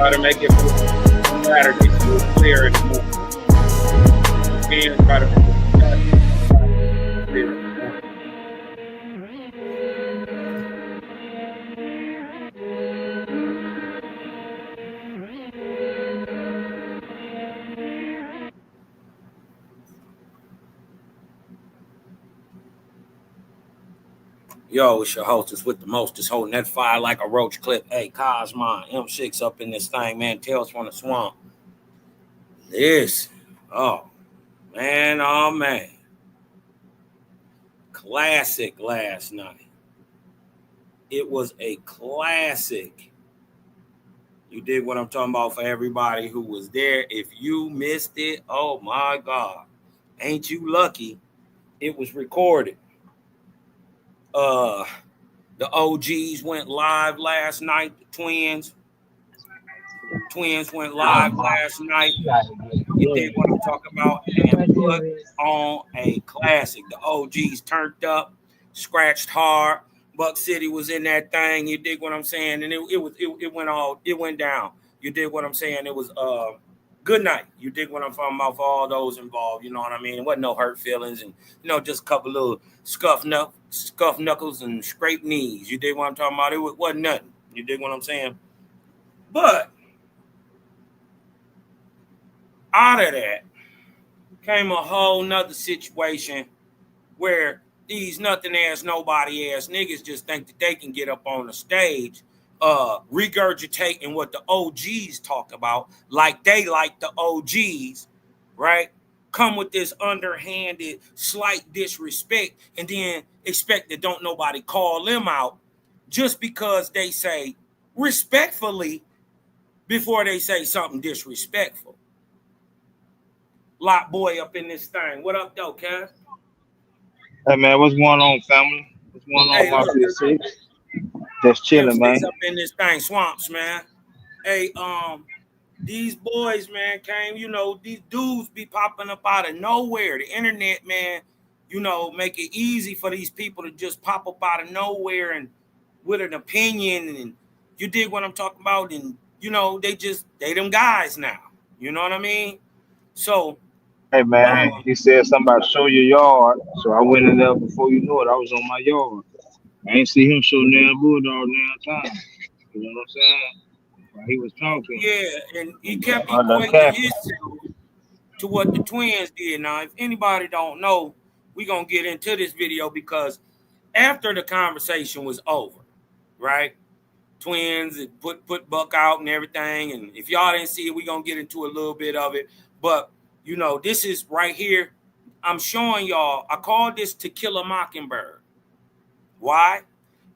Try to make it Saturday so it's clear in the morning. And try to make it clear in the morning. Yo, it's your hostess with the mostest, holding that fire like a roach clip. Hey, Cosmon, M6 up in this thing, man. Tales from the swamp. This, oh man. Classic last night. It was a classic. You did what I'm talking about for everybody who was there. If you missed it, oh my God. Ain't you lucky? It was recorded. The OGs went live last night. The Twins went live last night. You did what I'm talking about and put on a classic. The OGs turned up, scratched hard. Buck City was in that thing. You dig what I'm saying? And it went down. You dig what I'm saying? It was good night. You dig what I'm talking about for all those involved. You know what I mean? It wasn't no hurt feelings and just a couple little scuff knuckles and scraped knees. You dig what I'm talking about? It wasn't nothing. You dig what I'm saying? But out of that came a whole nother situation where these nothing ass, nobody ass niggas just think that they can get up on the stage, regurgitating what the OGs talk about, like they like the OGs, right? Come with this underhanded, slight disrespect, and then expect that don't nobody call them out just because they say respectfully before they say something disrespectful. Lot boy up in this thing. What up, though, Cass? Hey man, what's going on, family? What's going on, Hey, my look, P6? Just chilling, man. M6 up in this thing, swamps, man. Hey, these boys, man, came. These dudes be popping up out of nowhere. The internet, man, make it easy for these people to just pop up out of nowhere and with an opinion, and you dig what I'm talking about. And they them guys now. You know what I mean? So. Hey man, he said something about show your yard, so I went in there before you knew it. I was on my yard. I ain't see him show damn bulldog damn time. You know what I'm saying? While he was talking. Yeah, and he kept equating himself to what the Twins did. Now, if anybody don't know, we're going to get into this video because after the conversation was over, right? Twins put Buck out and everything. And if y'all didn't see it, we're going to get into a little bit of it. But, this is right here. I'm showing y'all. I call this To Kill a Mockingbird. Why?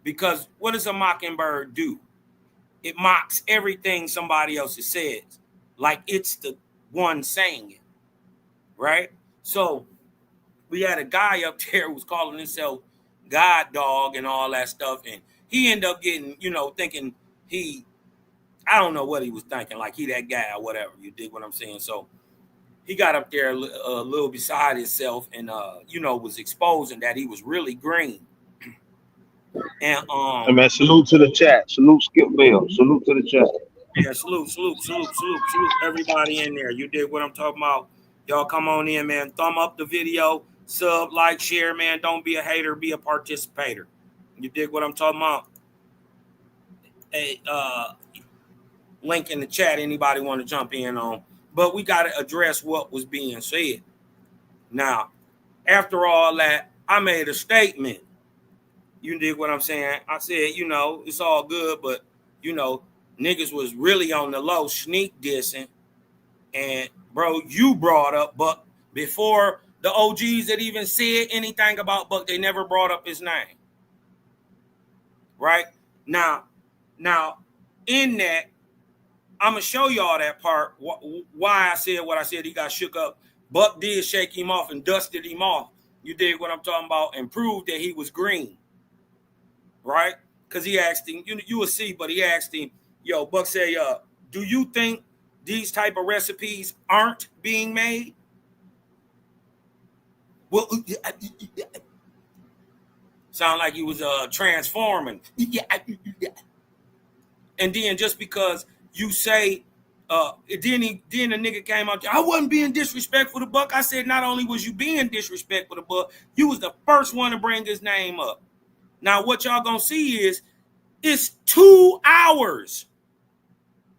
Because what does a mockingbird do? It mocks everything somebody else says, like it's the one saying it, right? So we had a guy up there who was calling himself God Dog and all that stuff, and he ended up getting, thinking I don't know what he was thinking, like he that guy or whatever. You dig what I'm saying? So he got up there a little beside himself and, was exposing that he was really green. And hey man, salute to the chat. Salute Skip Bell. Salute to the chat. Yeah, salute everybody in there. You did what I'm talking about. Y'all come on in, man. Thumb up the video, sub, like, share, man. Don't be a hater, be a participator. You dig what I'm talking about? Hey, link in the chat, anybody want to jump in on. But we got to address what was being said. Now, after all that, I made a statement. You dig what I'm saying? I said, it's all good, but, niggas was really on the low, sneak dissing. And, bro, you brought up Buck before the OGs that even said anything about Buck. They never brought up his name. Right? Now, in that, I'm going to show y'all that part, why I said what I said. He got shook up. Buck did shake him off and dusted him off. You dig what I'm talking about? And proved that he was green. Right? Because he asked him, you will see, but he asked him, yo, Buck said, do you think these type of recipes aren't being made? Well, sound like he was transforming. And then just because you say, then the nigga came out. I wasn't being disrespectful to Buck. I said not only was you being disrespectful to Buck, you was the first one to bring his name up. Now what y'all gonna see is it's 2 hours,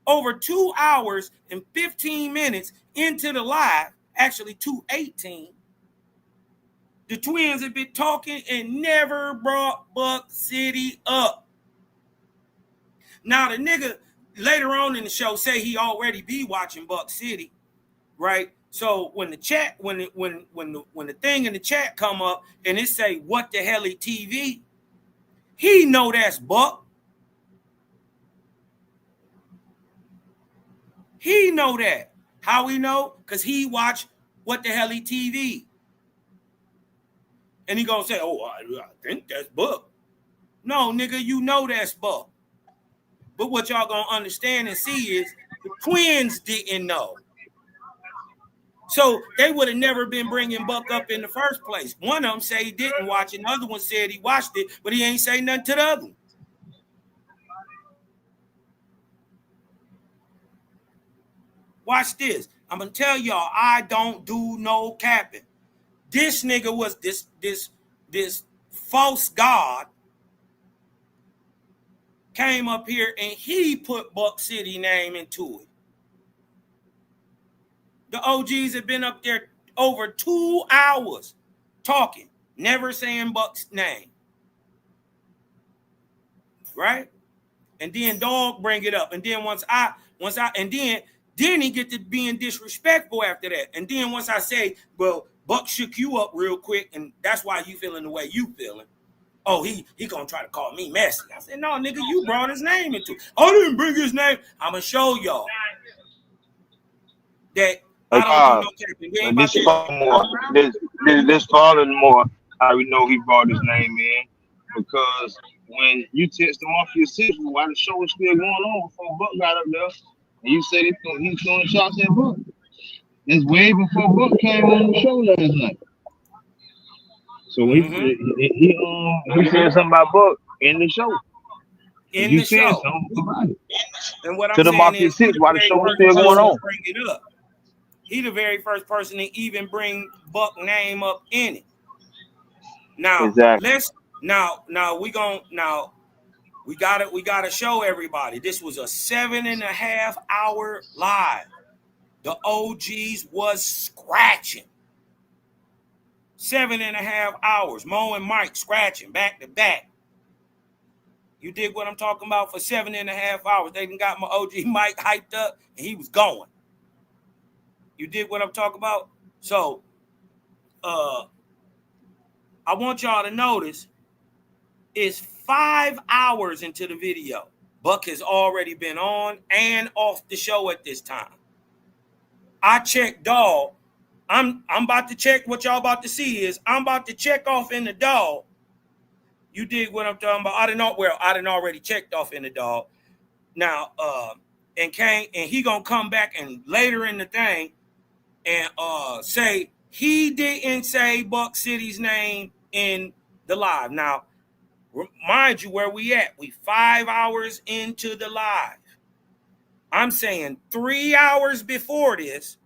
over 2 hours and 15 minutes into the live, actually 2:18. The twins have been talking and never brought Buck City up. Now the nigga later on in the show say he already be watching Buck City, right? So when the chat, when the thing in the chat come up and it say what the hell is TV, he know that's Buck. He know that. How he know? Because he watch what the hell is TV. And he gonna say, oh, I think that's Buck. No, nigga, you know that's Buck. But what y'all gonna understand and see is the twins didn't know. So they would have never been bringing Buck up in the first place. One of them say he didn't watch it. Another one said he watched it, but he ain't say nothing to the other one. Watch this. I'm gonna tell y'all, I don't do no capping. This nigga was this false god came up here and he put Buck City name into it. The OGs have been up there over 2 hours talking, never saying Buck's name. Right? And then Dog bring it up. And then then he get to being disrespectful after that. And then once I say, well, Buck shook you up real quick, and that's why you feeling the way you feeling. Oh, he gonna try to call me messy. I said, no, nigga, you brought his name into it. I didn't bring his name. I'm gonna show y'all that I don't do no capping. This falling more. How we know he brought his name in, because when you text him off your system while the show was still going on before Buck got up there, and you said he's throwing shots at Buck. It's way before Buck came on the show last night. So he said something about Buck in the show. In the show. And what I'm saying is, while the show was still going on. Bring it up. He the very first person to even bring Buck name up in it. Now exactly. we gotta show everybody. This was a 7.5 hour live. The OGs was scratching. 7.5 hours. Mo and Mike scratching back to back. You dig what I'm talking about? For 7.5 hours. They done got my OG Mike hyped up and he was going. You dig what I'm talking about? So I want y'all to notice it's 5 hours into the video. Buck has already been on and off the show at this time. I checked Dog. I'm about to check what y'all about to see is I'm about to check off in the Dog. You dig what I'm talking about? I didn't already checked off in the Dog. Now, and he gonna come back and later in the thing and say he didn't say Buck City's name in the live. Now, remind you where we at. We 5 hours into the live. I'm saying 3 hours before this,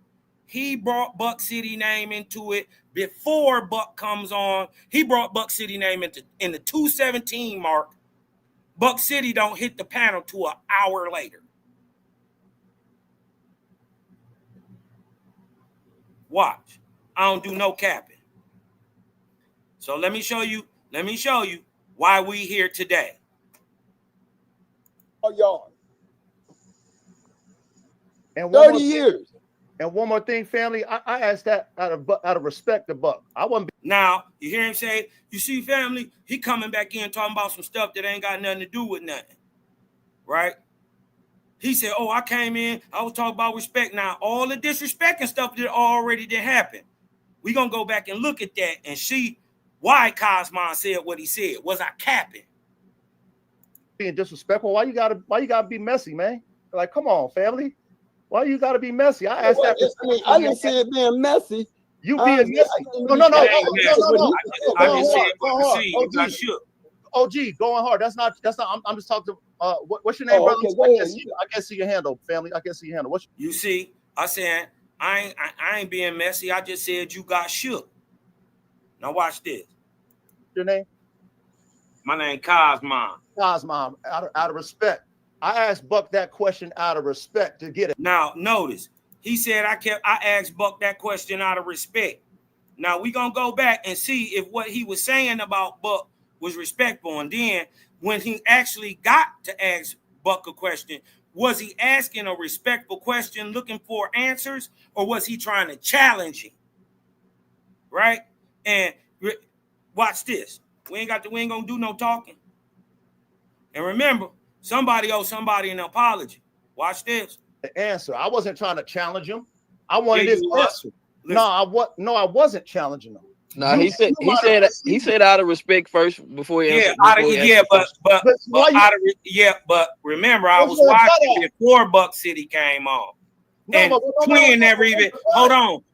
he brought Buck City name into it. Before Buck comes on, he brought Buck City name in the 2:17 mark. Buck City don't hit the panel till an hour later. Watch. I don't do no capping. So let me show you why we here today. Oh, y'all. And 30 years. And one more thing, family, I asked that out of respect to Buck. I wouldn't be. Now, you hear him say, you see, family, he coming back in talking about some stuff that ain't got nothing to do with nothing. Right? He said, oh, I came in, I was talking about respect. Now, all the disrespect and stuff that already did happen. We're going to go back and look at that and see why Cosmon said what he said. Was I capping? Being disrespectful? Why you gotta be messy, man? Like, come on, family. Why you gotta be messy? I asked that. I didn't say it being messy. You being messy. No. I just said what I see. You got shook. OG, going hard. That's not. I'm just talking to. What's your name, brother? Okay, go ahead. I can't see your handle, family. I can't see your handle. You see, I said I ain't being messy. I just said you got shook. Now watch this. Your name? My name Cosmon. Cosmon. Out of respect, I asked Buck that question out of respect to get it. Now notice he said I asked Buck that question out of respect. Now we gonna go back and see if what he was saying about Buck was respectful, and then when he actually got to ask Buck a question, was he asking a respectful question, looking for answers, or was he trying to challenge him? Right? And watch this. We ain't gonna do no talking. And remember, somebody owes somebody an apology. Watch this. The answer. I wasn't trying to challenge him. I wanted his answer. No, I wasn't challenging him. No, he said out of respect first before he answered. But remember, I was watching before Buck City came on. And Twin never even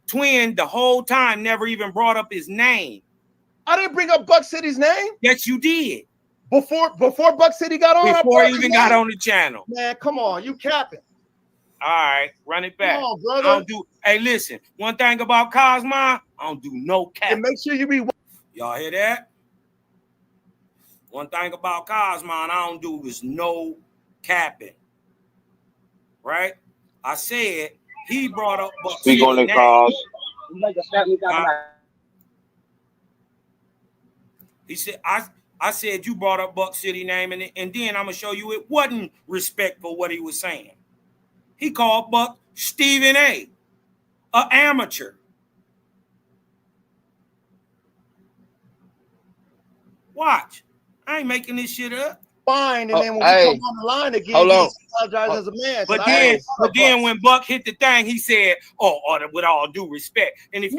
Twin the whole time never even brought up his name. I didn't bring up Buck City's name. Yes, you did. Before Buck City got on. Before he even got on the channel. Man, come on, you capping. All right, run it back. Come on, brother. Hey, listen. One thing about Cosmo, I don't do no cap. And make sure you be. Y'all hear that? One thing about Cosmo, I don't do is no capping. Right? I said he brought up Buck City. Speak on the cause. He said, I said you brought up Buck City name, and then I'm gonna show you it wasn't respectful what he was saying. He called Buck Stephen A, an amateur. Watch. I ain't making this shit up. Fine, and then when we come on the line again, he apologized as a man. But then when Buck hit the thing, he said, with all due respect. And if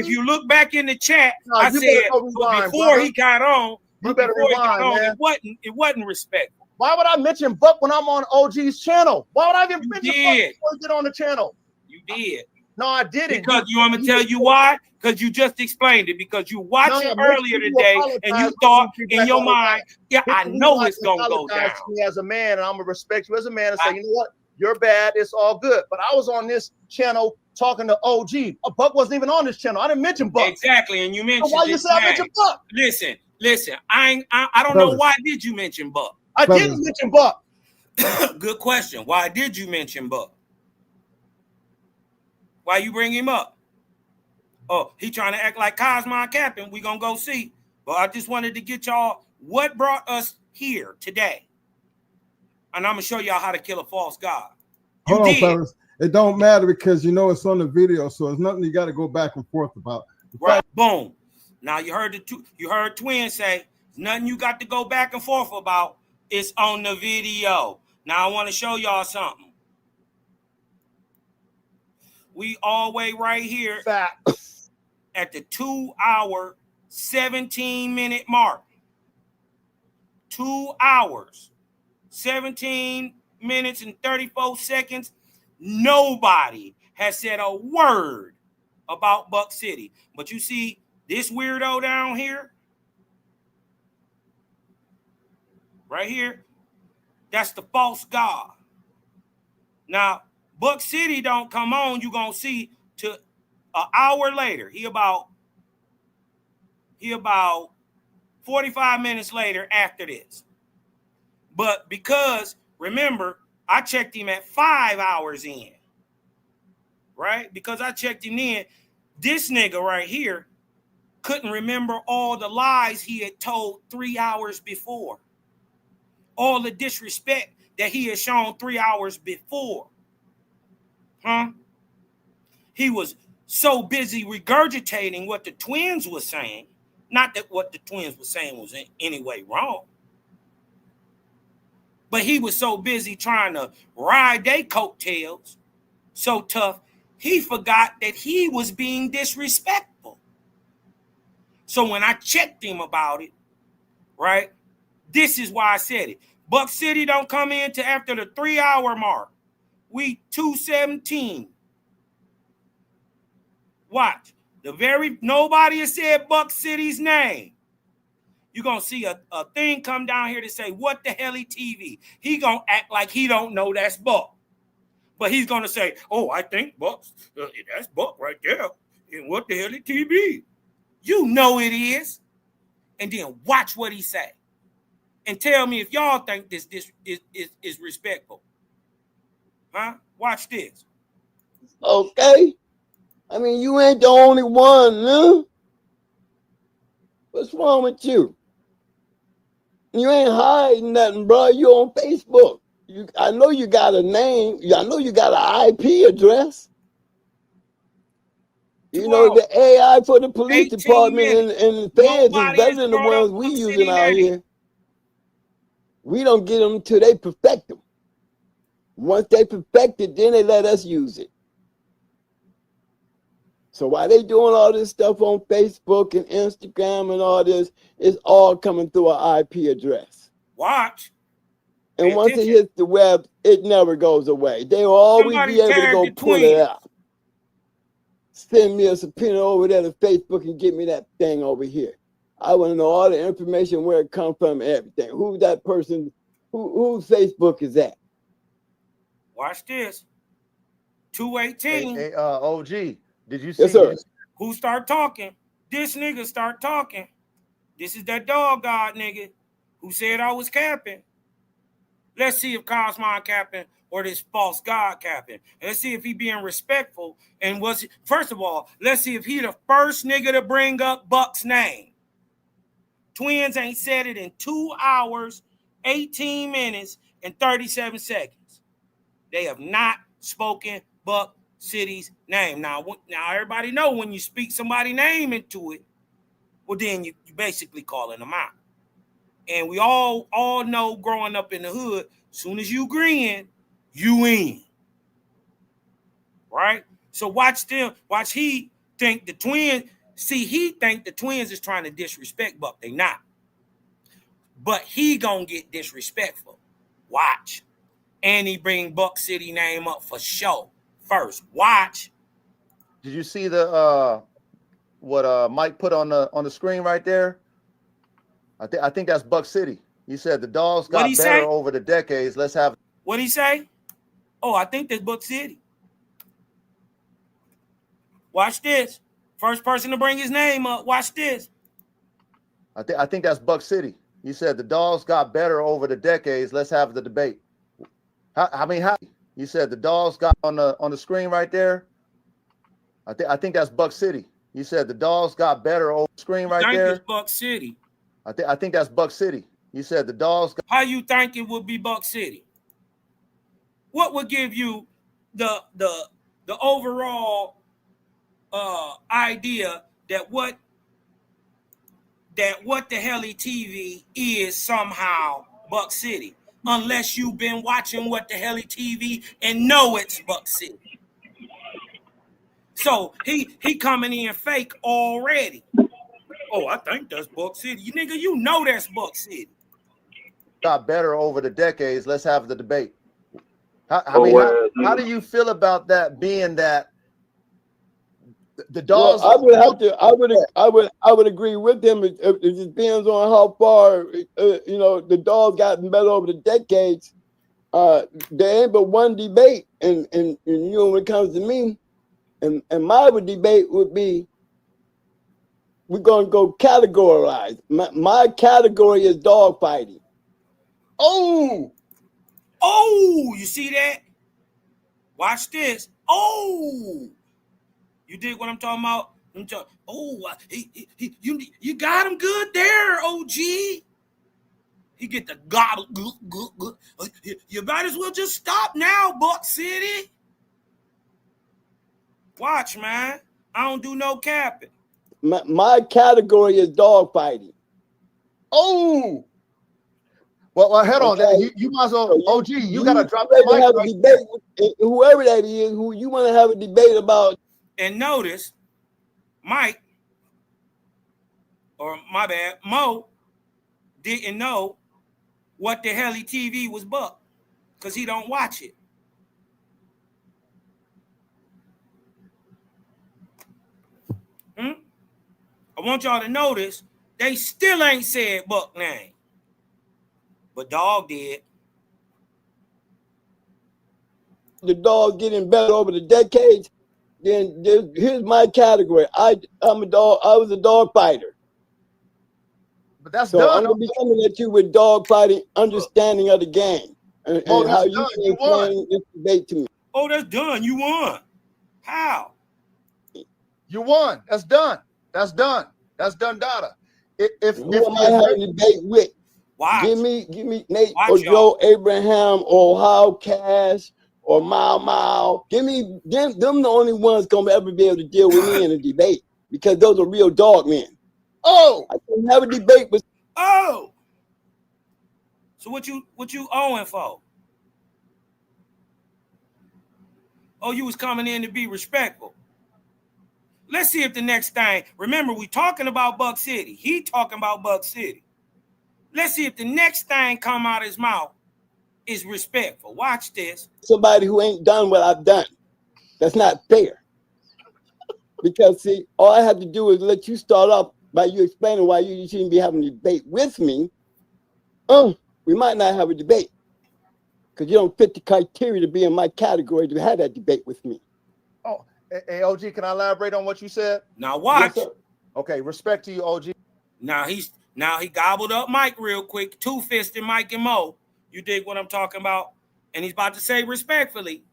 you look back in the chat, I said before he got on, it wasn't respectful. Why would I mention Buck when I'm on OG's channel? Why would I even mention Buck before he get on the channel? You did. No, I didn't. Because you want me to tell you why? Because you just explained it. Because you watched it earlier today and you thought in your mind, I know it's going to go down. Me as a man, and I'm going to respect you as a man and say, you know what? You're bad. It's all good. But I was on this channel talking to OG. Buck wasn't even on this channel. I didn't mention Buck. Exactly. And you mentioned why you say I mentioned Buck? Listen. I don't know why did you mention Buck? I didn't mention Buck. Good question. Why did you mention Buck? Why you bring him up? Oh, he trying to act like Cosmo Captain. We gonna go see. But I just wanted to get y'all what brought us here today. And I'm gonna show y'all how to kill a false god. Hold on, fellas. It don't matter because you know it's on the video, so it's nothing you got to go back and forth about. Right. Boom. Now you heard Twin say nothing you got to go back and forth about. It's on the video. Now I want to show y'all something. We all way right here at the 2 hour, 17 minute mark. 2 hours, 17 minutes and 34 seconds. Nobody has said a word about Buck City. But you see this weirdo down here? Right here? That's the false god. Now, Buck City don't come on, you're going to see to an hour later. He about 45 minutes later after this. But because, remember, I checked him at 5 hours in. Right? Because I checked him in. This nigga right here couldn't remember all the lies he had told 3 hours before. All the disrespect that he had shown 3 hours before. He was so busy regurgitating what the twins were saying. Not that what the twins were saying was in any way wrong. But he was so busy trying to ride their coattails so tough, he forgot that he was being disrespectful. So when I checked him about it, right, this is why I said it. Buck City don't come in till after the 3 hour mark. We 217. Watch. Nobody has said Buck City's name. You're going to see a thing come down here to say, what the hell is TV? He going to act like he don't know that's Buck. But he's going to say, oh, I think Buck's, that's Buck right there. And what the hell is TV? You know it is. And then watch what he say. And tell me if y'all think this is respectful. Huh? Watch this. Okay. I mean, you ain't the only one, huh? What's wrong with you? You ain't hiding nothing, bro. You on Facebook. I know you got a name. I know you got an IP address. You know, the AI for the police department and the feds is better than the ones we using out here. We don't get them till they perfect them. Once they perfect it, then they let us use it. So while they doing all this stuff on Facebook and Instagram and all this, it's all coming through an IP address. Watch. And once it hits the web, it never goes away. They will always be able to go pull it out. Send me a subpoena over there to Facebook and get me that thing over here. I want to know all the information, where it comes from, and everything. Who's that person? Whose Facebook is that? Watch this. 218. Hey, OG, did you see? Yes, sir. Who start talking? This nigga start talking. This is that dog god nigga who said I was capping. Let's see if Cosmon capping or this false god capping. And let's see if he being respectful. And first of all, let's see if he the first nigga to bring up Buck's name. Twins ain't said it in 2 hours, 18 minutes, and 37 seconds. They have not spoken Buck City's name. Now everybody know when you speak somebody's name into it, well, then you basically calling them out. And we all know growing up in the hood, soon as you grin, you in. Right? So watch them. Watch he think the twins. See, he think the twins is trying to disrespect Buck. They not. But he gonna get disrespectful. Watch. And he bring Buck City name up for show first. Watch. Did you see the what Mike put on the screen right there? I think that's Buck City. He said the dogs got better over the decades. Let's have. What'd he say? Oh, I think that's Buck City. Watch this. First person to bring his name up. Watch this. I think that's Buck City. He said the dogs got better over the decades. Let's have the debate. How? You said the dogs got on the screen right there. I think that's Buck City. You said the dogs got better over the screen right there. It's Buck City. I think that's Buck City. You said the dogs. How you think it would be Buck City? What would give you the overall idea that what the Helly TV is somehow Buck City, unless you've been watching What the Helly TV and know it's Buck City. So he coming in fake already. Oh, I think that's Buck City. You nigga, you know that's Buck City. Got better over the decades. Let's have the debate. How do you feel about that? Being that the dogs, well, I would agree with him. It depends on how far the dogs gotten better over the decades. There ain't but one debate, and when it comes to me, and my debate would be, we're gonna go categorize. My category is dog fighting. Oh, you see that? Watch this. Oh, you dig what I'm talking about? You got him good there, OG. He get the gobble. You might as well just stop now, Buck City. Watch, man. I don't do no capping. My category is dog fighting. Oh. Well, head on that. You might as well, OG, you got to drop the mic. Have a debate with whoever that is, who you want to have a debate about. And notice, Mike, or my bad, Mo, didn't know what the Helly TV was Buck, because he don't watch it. I want y'all to notice They still ain't said Buck name. But Dog did. The dog getting better over the decades. Then here's my category. I'm a dog. I was a dog fighter. But that's so done. I'm gonna be coming at you with dog fighting understanding of the game and how you done. can You explain this debate to me. Oh, that's done. You won. How? You won. That's done. That's done. That's done data. Who am I having a debate with? Watch. Give me Nate Watch, or y'all. Joe Abraham or How Cash or Mao. Give me them the only ones gonna ever be able to deal with me in a debate because those are real dog men. Oh, I can have a debate with. Oh. So what you owing for? Oh, you was coming in to be respectful. Let's see if the next thing. Remember, we talking about Buck City. He talking about Buck City. Let's see if the next thing come out of his mouth is respectful. Watch this. Somebody who ain't done what I've done. That's not fair. Because see, all I have to do is let you start off by you explaining why you shouldn't be having a debate with me. We might not have a debate because you don't fit the criteria to be in my category to have that debate with me. Oh, hey, OG, can I elaborate on what you said? Now watch. Yes, okay, respect to you, OG. Now he gobbled up Mike real quick, two-fisted Mike and Mo. You dig what I'm talking about? And he's about to say respectfully.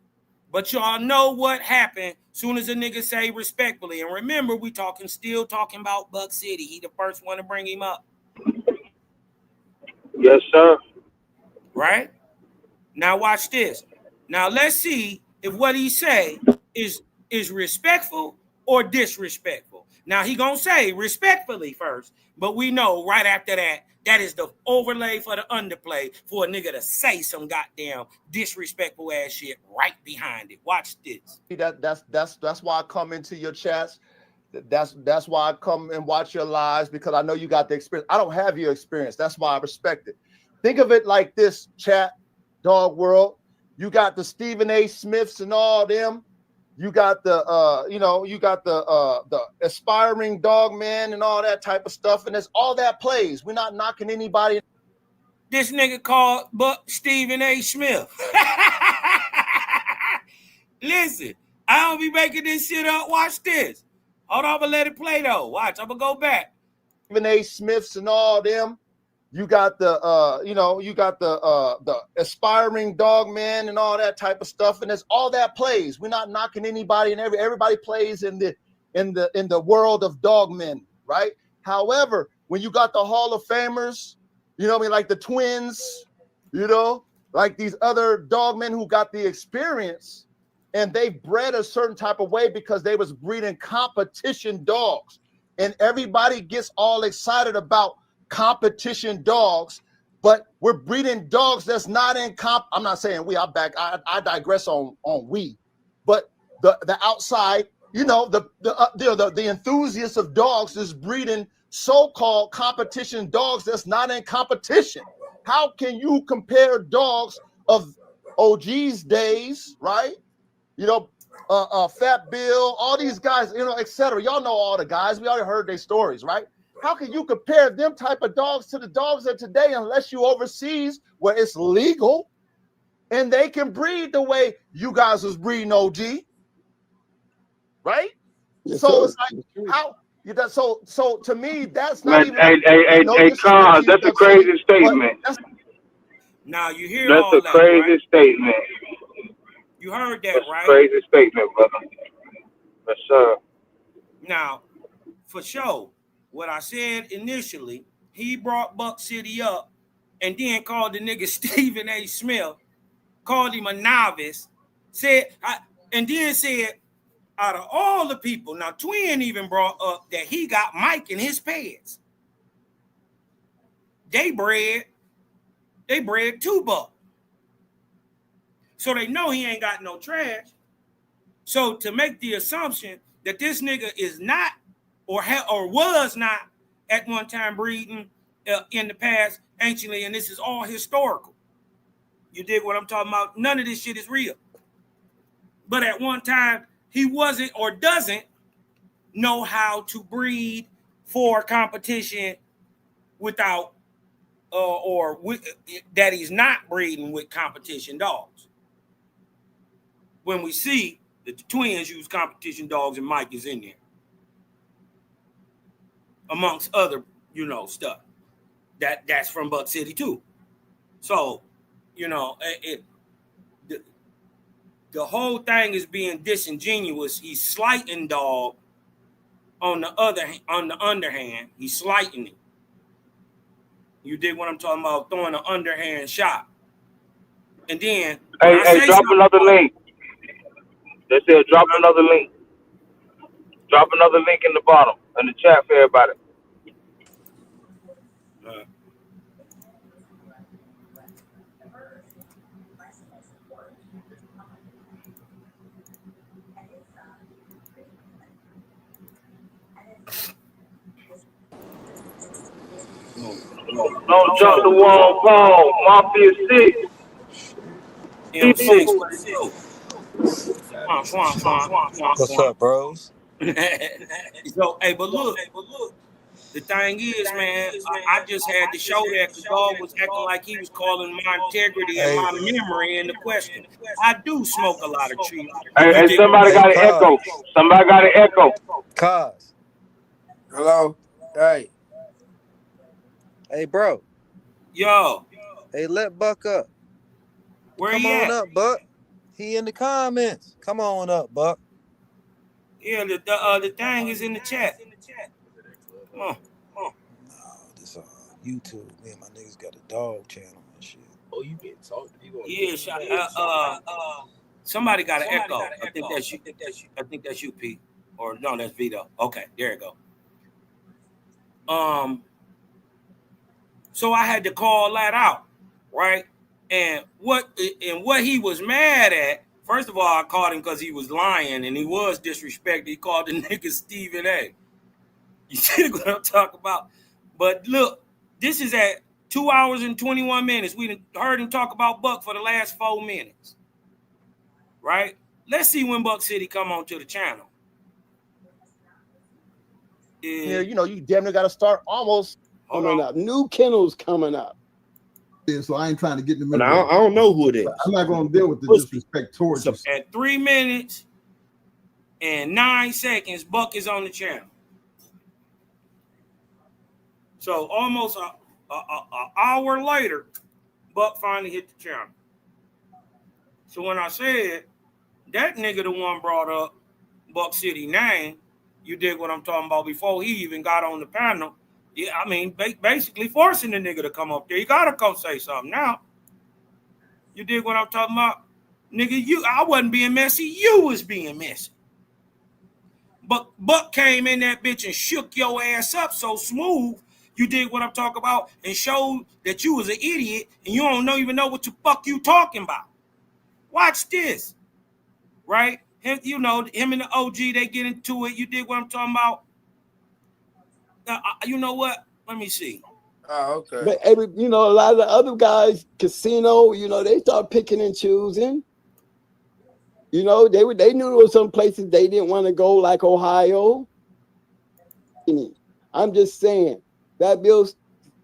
But y'all know what happened soon as a nigga say respectfully. And remember, we still talking about Buck City. He the first one to bring him up. Yes, sir. Right? Now watch this. Now let's see if what he say is respectful or disrespectful. Now he gonna say respectfully first, but we know right after that, that is the overlay for the underplay for a nigga to say some goddamn disrespectful ass shit right behind it. Watch this. That's why I come into your chats. That's why I come and watch your lives, because I know you got the experience. I don't have your experience. That's why I respect it. Think of it like this, chat, dog world. You got the Stephen A. Smiths and all them. You got the the aspiring dog man and all that type of stuff, and it's all that plays. We're not knocking anybody. This nigga called Stephen A. Smith. Listen, I don't be making this shit up. Watch this. Hold on, but let it play though. Watch, I'm gonna go back. Stephen A. Smiths and all them. You got the the aspiring dog man and all that type of stuff, and it's all that plays. We're not knocking anybody, and everybody plays in the world of dog men, right? However, when you got the Hall of Famers, you know what I mean, like the twins, you know, like these other dog men who got the experience, and they bred a certain type of way because they was breeding competition dogs, and everybody gets all excited about competition dogs, but we're breeding dogs that's not in comp. I'm not saying we. I digress on we, but the outside, you know, the enthusiasts of dogs is breeding so-called competition dogs that's not in competition. How can you compare dogs of OG's days, right? You know, Fat Bill, all these guys, you know, etc. Y'all know all the guys. We already heard their stories, right? How can you compare them type of dogs to the dogs of today unless you overseas where it's legal and they can breed the way you guys was breeding, OG, right? Yes, so sir. It's like how you that so to me that's not Man, even hey, Cons, that's a crazy statement. Now you hear That's all a that, crazy right? statement. You heard that, That's right? a crazy statement, brother. Yes, sir. Now, for sure, what I said initially, he brought Buck City up and then called the nigga Stephen A. Smith, called him a novice, and then said, out of all the people, now Twin even brought up that he got Mike in his pants. They bred 2 Buck. So they know he ain't got no trash. So to make the assumption that this nigga is not or was not at one time breeding in the past anciently, and this is all historical. You dig what I'm talking about? None of this shit is real. But at one time, he wasn't or doesn't know how to breed for competition without that he's not breeding with competition dogs. When we see that the twins use competition dogs and Mike is in there, amongst other, stuff. That's from Buck City too. So, the whole thing is being disingenuous. He's slighting dog. On the underhand, he's slighting it. You dig what I'm talking about? Throwing an underhand shot. And then hey, drop another link. They said drop another link. Drop another link in the bottom in the chat for everybody. Don't jump the wall, Paul. Mafia 6. M6. What's up, bros? So, hey, but look, the thing is, man, I just had to show that because dog was acting like he was calling my integrity and my memory into question. I do smoke a lot of trees. Hey, somebody got an echo. Somebody got an echo. Cuz. Hello. Hey, bro. Yo. Hey, let Buck up. Where Come he on at? up, Buck. He in the comments. Come on up, Buck. Yeah, the thing is in the chat. Come on. No, this YouTube. Me and my niggas got a dog channel and shit. Oh, you been talking? Yeah, somebody got an echo. I think that's you. I think that's you, Pete. Or no, that's Vito. Okay, there you go. So I had to call that out, right? And what he was mad at, first of all, I called him because he was lying and he was disrespected. He called the nigga Stephen A. You see what I'm talking about? But look, this is at 2 hours and 21 minutes. We heard him talk about Buck for the last 4 minutes, right? Let's see when Buck City come on to the channel. Yeah, you damn near got to start almost. Coming up. New kennels coming up. Yeah, so I ain't trying to get in the middle. I don't know who it is. I'm not going to deal with the disrespect towards you. At 3 minutes and 9 seconds, Buck is on the channel. So almost an hour later, Buck finally hit the channel. So when I said that nigga the one brought up Buck City name, you dig what I'm talking about, before he even got on the panel. Yeah, I mean, basically forcing the nigga to come up there. You gotta come say something now. You dig what I'm talking about? Nigga, I wasn't being messy. You was being messy. But Buck came in that bitch and shook your ass up so smooth. You dig what I'm talking about? And showed that you was an idiot and you don't even know what the fuck you talking about. Watch this. Right? Him and the OG, they get into it. You dig what I'm talking about? You know what? Let me see. Oh, okay. But a lot of the other guys, Casino, they start picking and choosing. They knew there were some places they didn't want to go, like Ohio. I'm just saying that Bill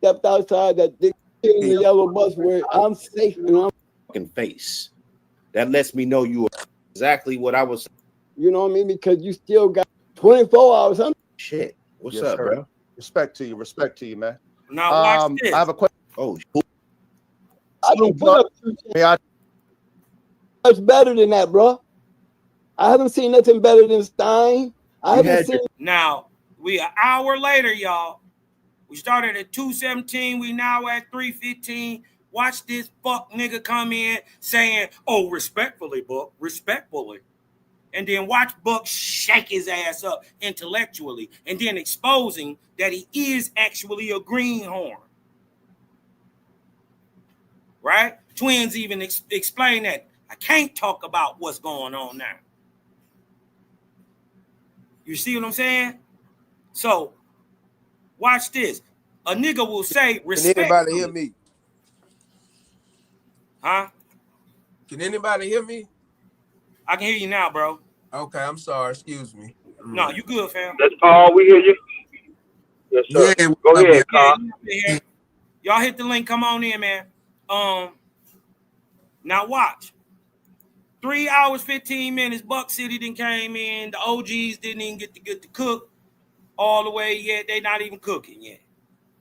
stepped outside that dick in the yellow bus where I'm safe and I'm fucking face. That lets me know you are exactly what I was saying. You know what I mean? Because you still got 24 hours. Shit. What's Yes, up, sir. bro? Respect to you, man. Now watch this. I have a question. Oh, I don't put up much better than that, bro. I haven't seen nothing better than Stein. I haven't seen. Now we an hour later, y'all. We started at 2:17. We now at 3:15. Watch this fuck nigga come in saying, "Oh, respectfully, Buck, respectfully." And then watch Buck shake his ass up intellectually and then exposing that he is actually a greenhorn. Right? Twins even explain that. I can't talk about what's going on now. You see what I'm saying? So, watch this. A nigga will say, respect. Can anybody hear me? Huh? Can anybody hear me? I can hear you now, bro. Okay, I'm sorry. Excuse me. No, you good, fam. That's Paul. We hear you. Yes, sir. Yeah, Go what's up, ahead, man? Con. Yeah, y'all hit the link. Come on in, man. Now watch. 3 hours, 15 minutes. Buck City then came in. The OGs didn't even get to cook all the way yet. They not even cooking yet.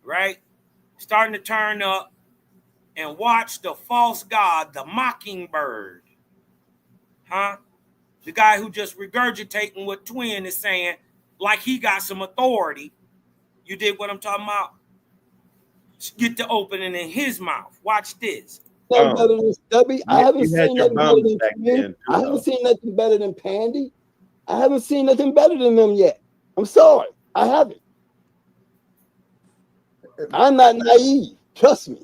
Right? Starting to turn up. And watch the false god, the mockingbird. Huh? The guy who just regurgitating what Twin is saying like he got some authority. You dig what I'm talking about? Get the opening in his mouth. Watch this. Nothing better than Stubby. I haven't You had seen your nothing better bums than back Twin. then, too, I haven't though. seen nothing better than Pandy. I haven't seen nothing better than them yet. I'm sorry. I haven't. I'm not naive. Trust me.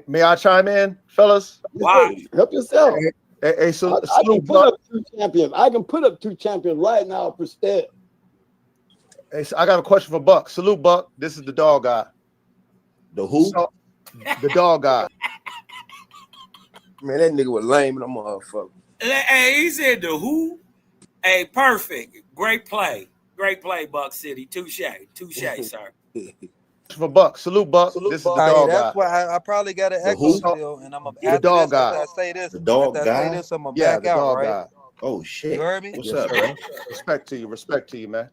May I chime in, fellas? Why? Help yourself. Hey, I can put up 2 champions. I can put up 2 champions right now for Stead. Hey, so I got a question for Buck. Salute, Buck. This is the dog guy. The who? So, the dog guy. Man, that nigga was lame in a motherfucker. Hey, he said the who? Hey, perfect. Great play. Great play, Buck City. Touche. Touche, sir. For Buck. Salute, Buck. This is the dog that's guy. why I probably got an The echo who? still, and I'm The after dog this. After guy. I say this, The dog after I say guy? this, I'm gonna Yeah, back the out, dog right? guy. Oh shit. You heard me? What's Yes, up, sir. man? Respect to you. Respect to you, man.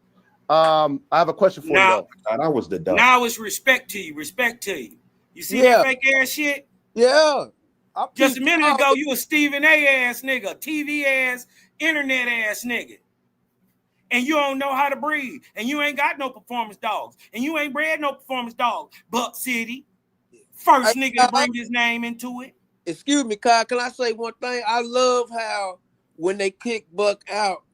I have a question for you, Now, though. God, I was the dog. now it's respect to you. Respect to you. You see Yeah. that fake ass shit? Yeah. Just a minute ago, you a Stephen A ass nigga, TV ass, internet ass nigga. And you don't know how to breathe. And you ain't got no performance dogs. And you ain't bred no performance dogs. Buck City. First Hey, nigga to bring his name into it. Excuse me, Kyle. Can I say one thing? I love how when they kick Buck out,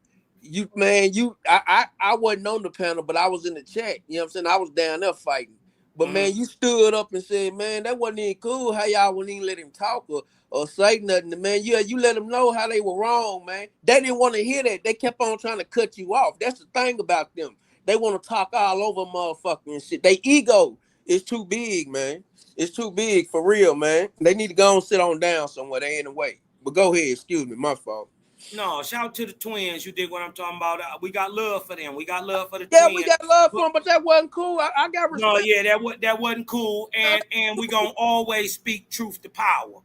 I wasn't on the panel, but I was in the chat. You know what I'm saying? I was down there fighting. But man, you stood up and said, man, that wasn't even cool how y'all wouldn't even let him talk or say nothing. Man, yeah, you let them know how they were wrong, man. They didn't want to hear that. They kept on trying to cut you off. That's the thing about them. They want to talk all over motherfucker and shit. They ego is too big, man. It's too big for real, man. They need to go and sit on down somewhere. They in the way. But go ahead. Excuse me. My fault. No, shout out to the twins. You dig what I'm talking about? We got love for them. We got love for the Yeah, twins. we got love for them, but that wasn't cool. I got respect. No, yeah, that wasn't cool. And we gonna always speak truth to power.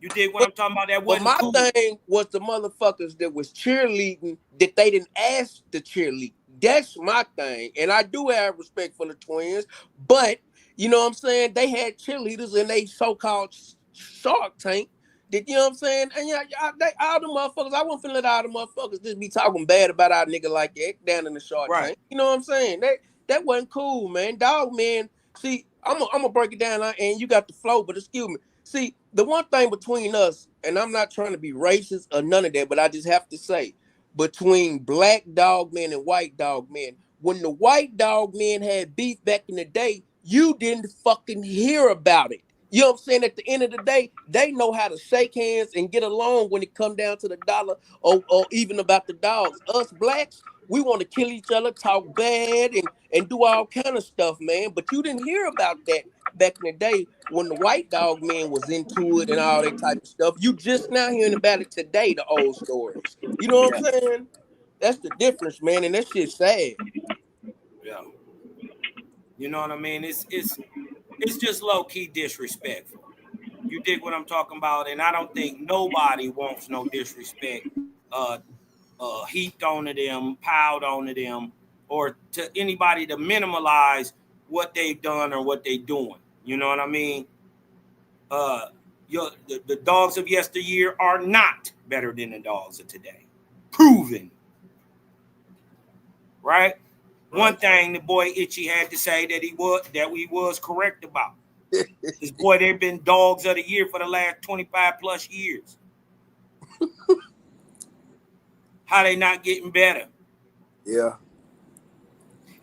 You dig what I'm talking about? That But wasn't my cool. thing was the motherfuckers that was cheerleading that they didn't ask to cheerlead. That's my thing. And I do have respect for the twins, but you know what I'm saying? They had cheerleaders in they so-called Shark Tank. That, you know what I'm saying? And yeah, all the motherfuckers, I wouldn't finna let all the motherfuckers just be talking bad about our nigga like that down in the Shark Tank. You know what I'm saying? That wasn't cool, man. Dog, man. See, I'm gonna break it down and you got the flow, but excuse me. See, the one thing between us, and I'm not trying to be racist or none of that, but I just have to say, between black dog men and white dog men, when the white dog men had beef back in the day, you didn't fucking hear about it. You know what I'm saying? At the end of the day, they know how to shake hands and get along when it come down to the dollar or even about the dogs. Us blacks, we want to kill each other, talk bad, and do all kind of stuff, man. But you didn't hear about that back in the day when the white dog man was into it and all that type of stuff. You just now hearing about it today, the old stories. You know what I'm saying? That's the difference, man, and that shit's sad. Yeah. You know what I mean? It's just low-key disrespectful. You dig what I'm talking about? And I don't think nobody wants no disrespect heaped onto them, piled onto them, or to anybody to minimalize what they've done or what they're doing. You know what I mean? The dogs of yesteryear are not better than the dogs of today. Proven. Right? One thing the boy Itchy had to say that we was correct about. This boy, they've been dogs of the year for the last 25 plus years. How they not getting better? Yeah.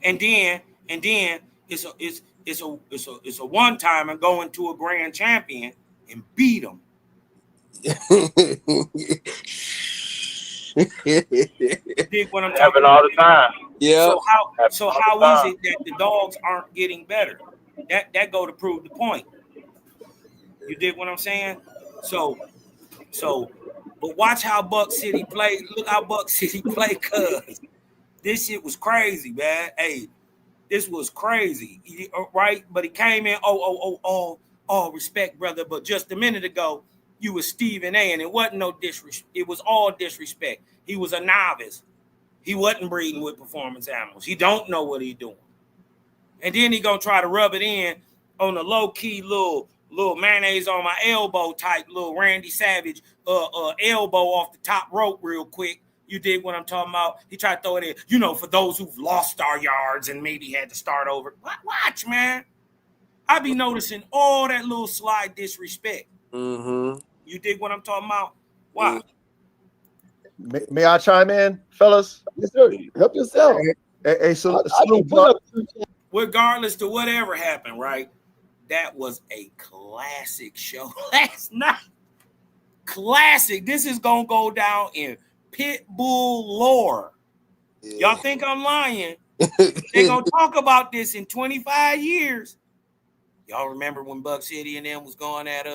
And then it's a one time and going to a grand champion and beat them. Dig what I'm talking about? All the time. Yeah. So how is it that the dogs aren't getting better? That go to prove the point. You dig what I'm saying? So, but watch how Buck City play. Look how Buck City play, cuz this shit was crazy, man. Hey, This was crazy, right? But he came in, oh, respect, brother. But just a minute ago, you was Stephen A, and it wasn't no disrespect. It was all disrespect. He was a novice. He wasn't breeding with performance animals. He don't know what he doing. And then he gonna try to rub it in on the low key little mayonnaise on my elbow type little Randy Savage elbow off the top rope real quick. You dig what I'm talking about? He tried to throw it in, you know, for those who've lost our yards and maybe had to start over. Watch, man. I be noticing all that little slide disrespect. Mm-hmm. You dig what I'm talking about? Watch. May I chime in, fellas? Yes, sir. Help yourself. Hey, so Regardless to whatever happened, right? That was a classic show last night. Classic. This is gonna go down in Pitbull lore. Yeah. Y'all think I'm lying? They're gonna talk about this in 25 years. Y'all remember when Buck City and them was going at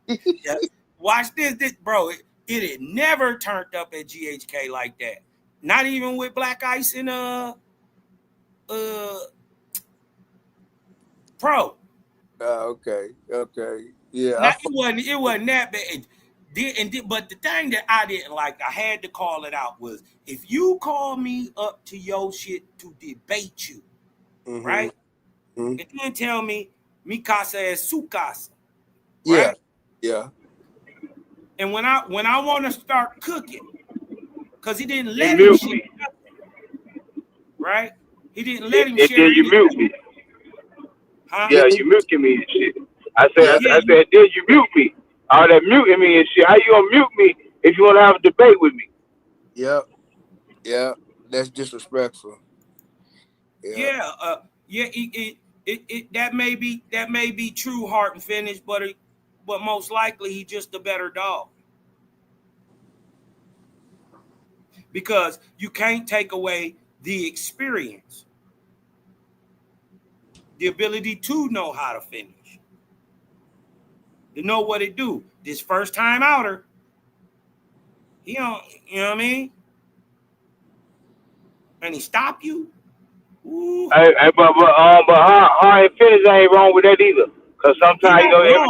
yeah. Watch this, bro. It had never turned up at GHK like that. Not even with Black Ice and Pro. Okay. Yeah. Now, it wasn't that bad. But the thing that I didn't like, I had to call it out, was if you call me up to your shit to debate you, Mm-hmm. right? Mm-hmm. And then tell me mi casa es su casa. Right? Yeah. And when I want to start cooking, because he didn't let him share nothing, right? He didn't let him share. You mute me. Huh? Yeah, you muting me and shit. I said, then you mute me. All that muting me and shit. How you gonna mute me if you want to have a debate with me? Yep. Yeah. That's disrespectful. Yeah. That may be true, Heart and Finish, but most likely he's just a better dog. Because you can't take away the experience, the ability to know how to finish, to know what it do. This first time outer, he don't, you know what I mean? And he stop you. Ooh. But Hard and Finish ain't wrong with that either. Cause sometimes every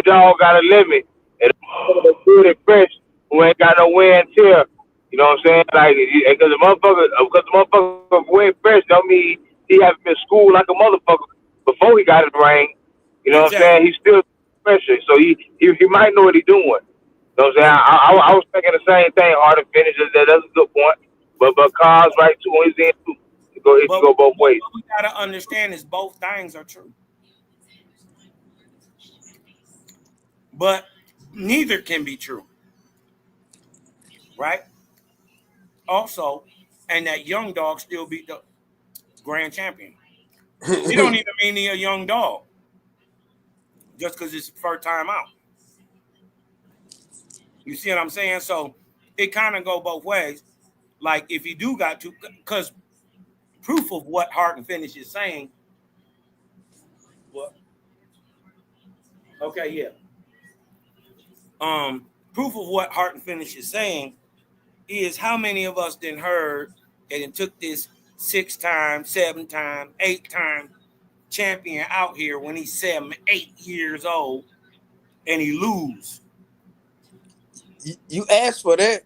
dog got a limit. And good and fresh who ain't got no wear and tear. You know what I'm saying? Like, because the motherfucker wear fresh don't mean he haven't been schooled like a motherfucker before he got in the ring. You know what I'm saying? He's still pressure, so he might know what he's doing. You know what I'm saying? I was thinking the same thing. Hard and Finish. That's a good point. But Carl's right too on his end too. It go both ways. What we gotta understand is both things are true, but neither can be true, right? Also, and that young dog still beat the grand champion. It don't even mean he's a young dog just because it's first time out. You see what I'm saying? So it kind of go both ways. Like if you do got to, because proof of what Heart and Finish is saying. What? Okay, yeah. Proof of what Heart and Finish is saying is how many of us then heard that it took this 6-time, 7-time, 8-time champion out here when he's 7, 8 years old and he lose. You asked for that.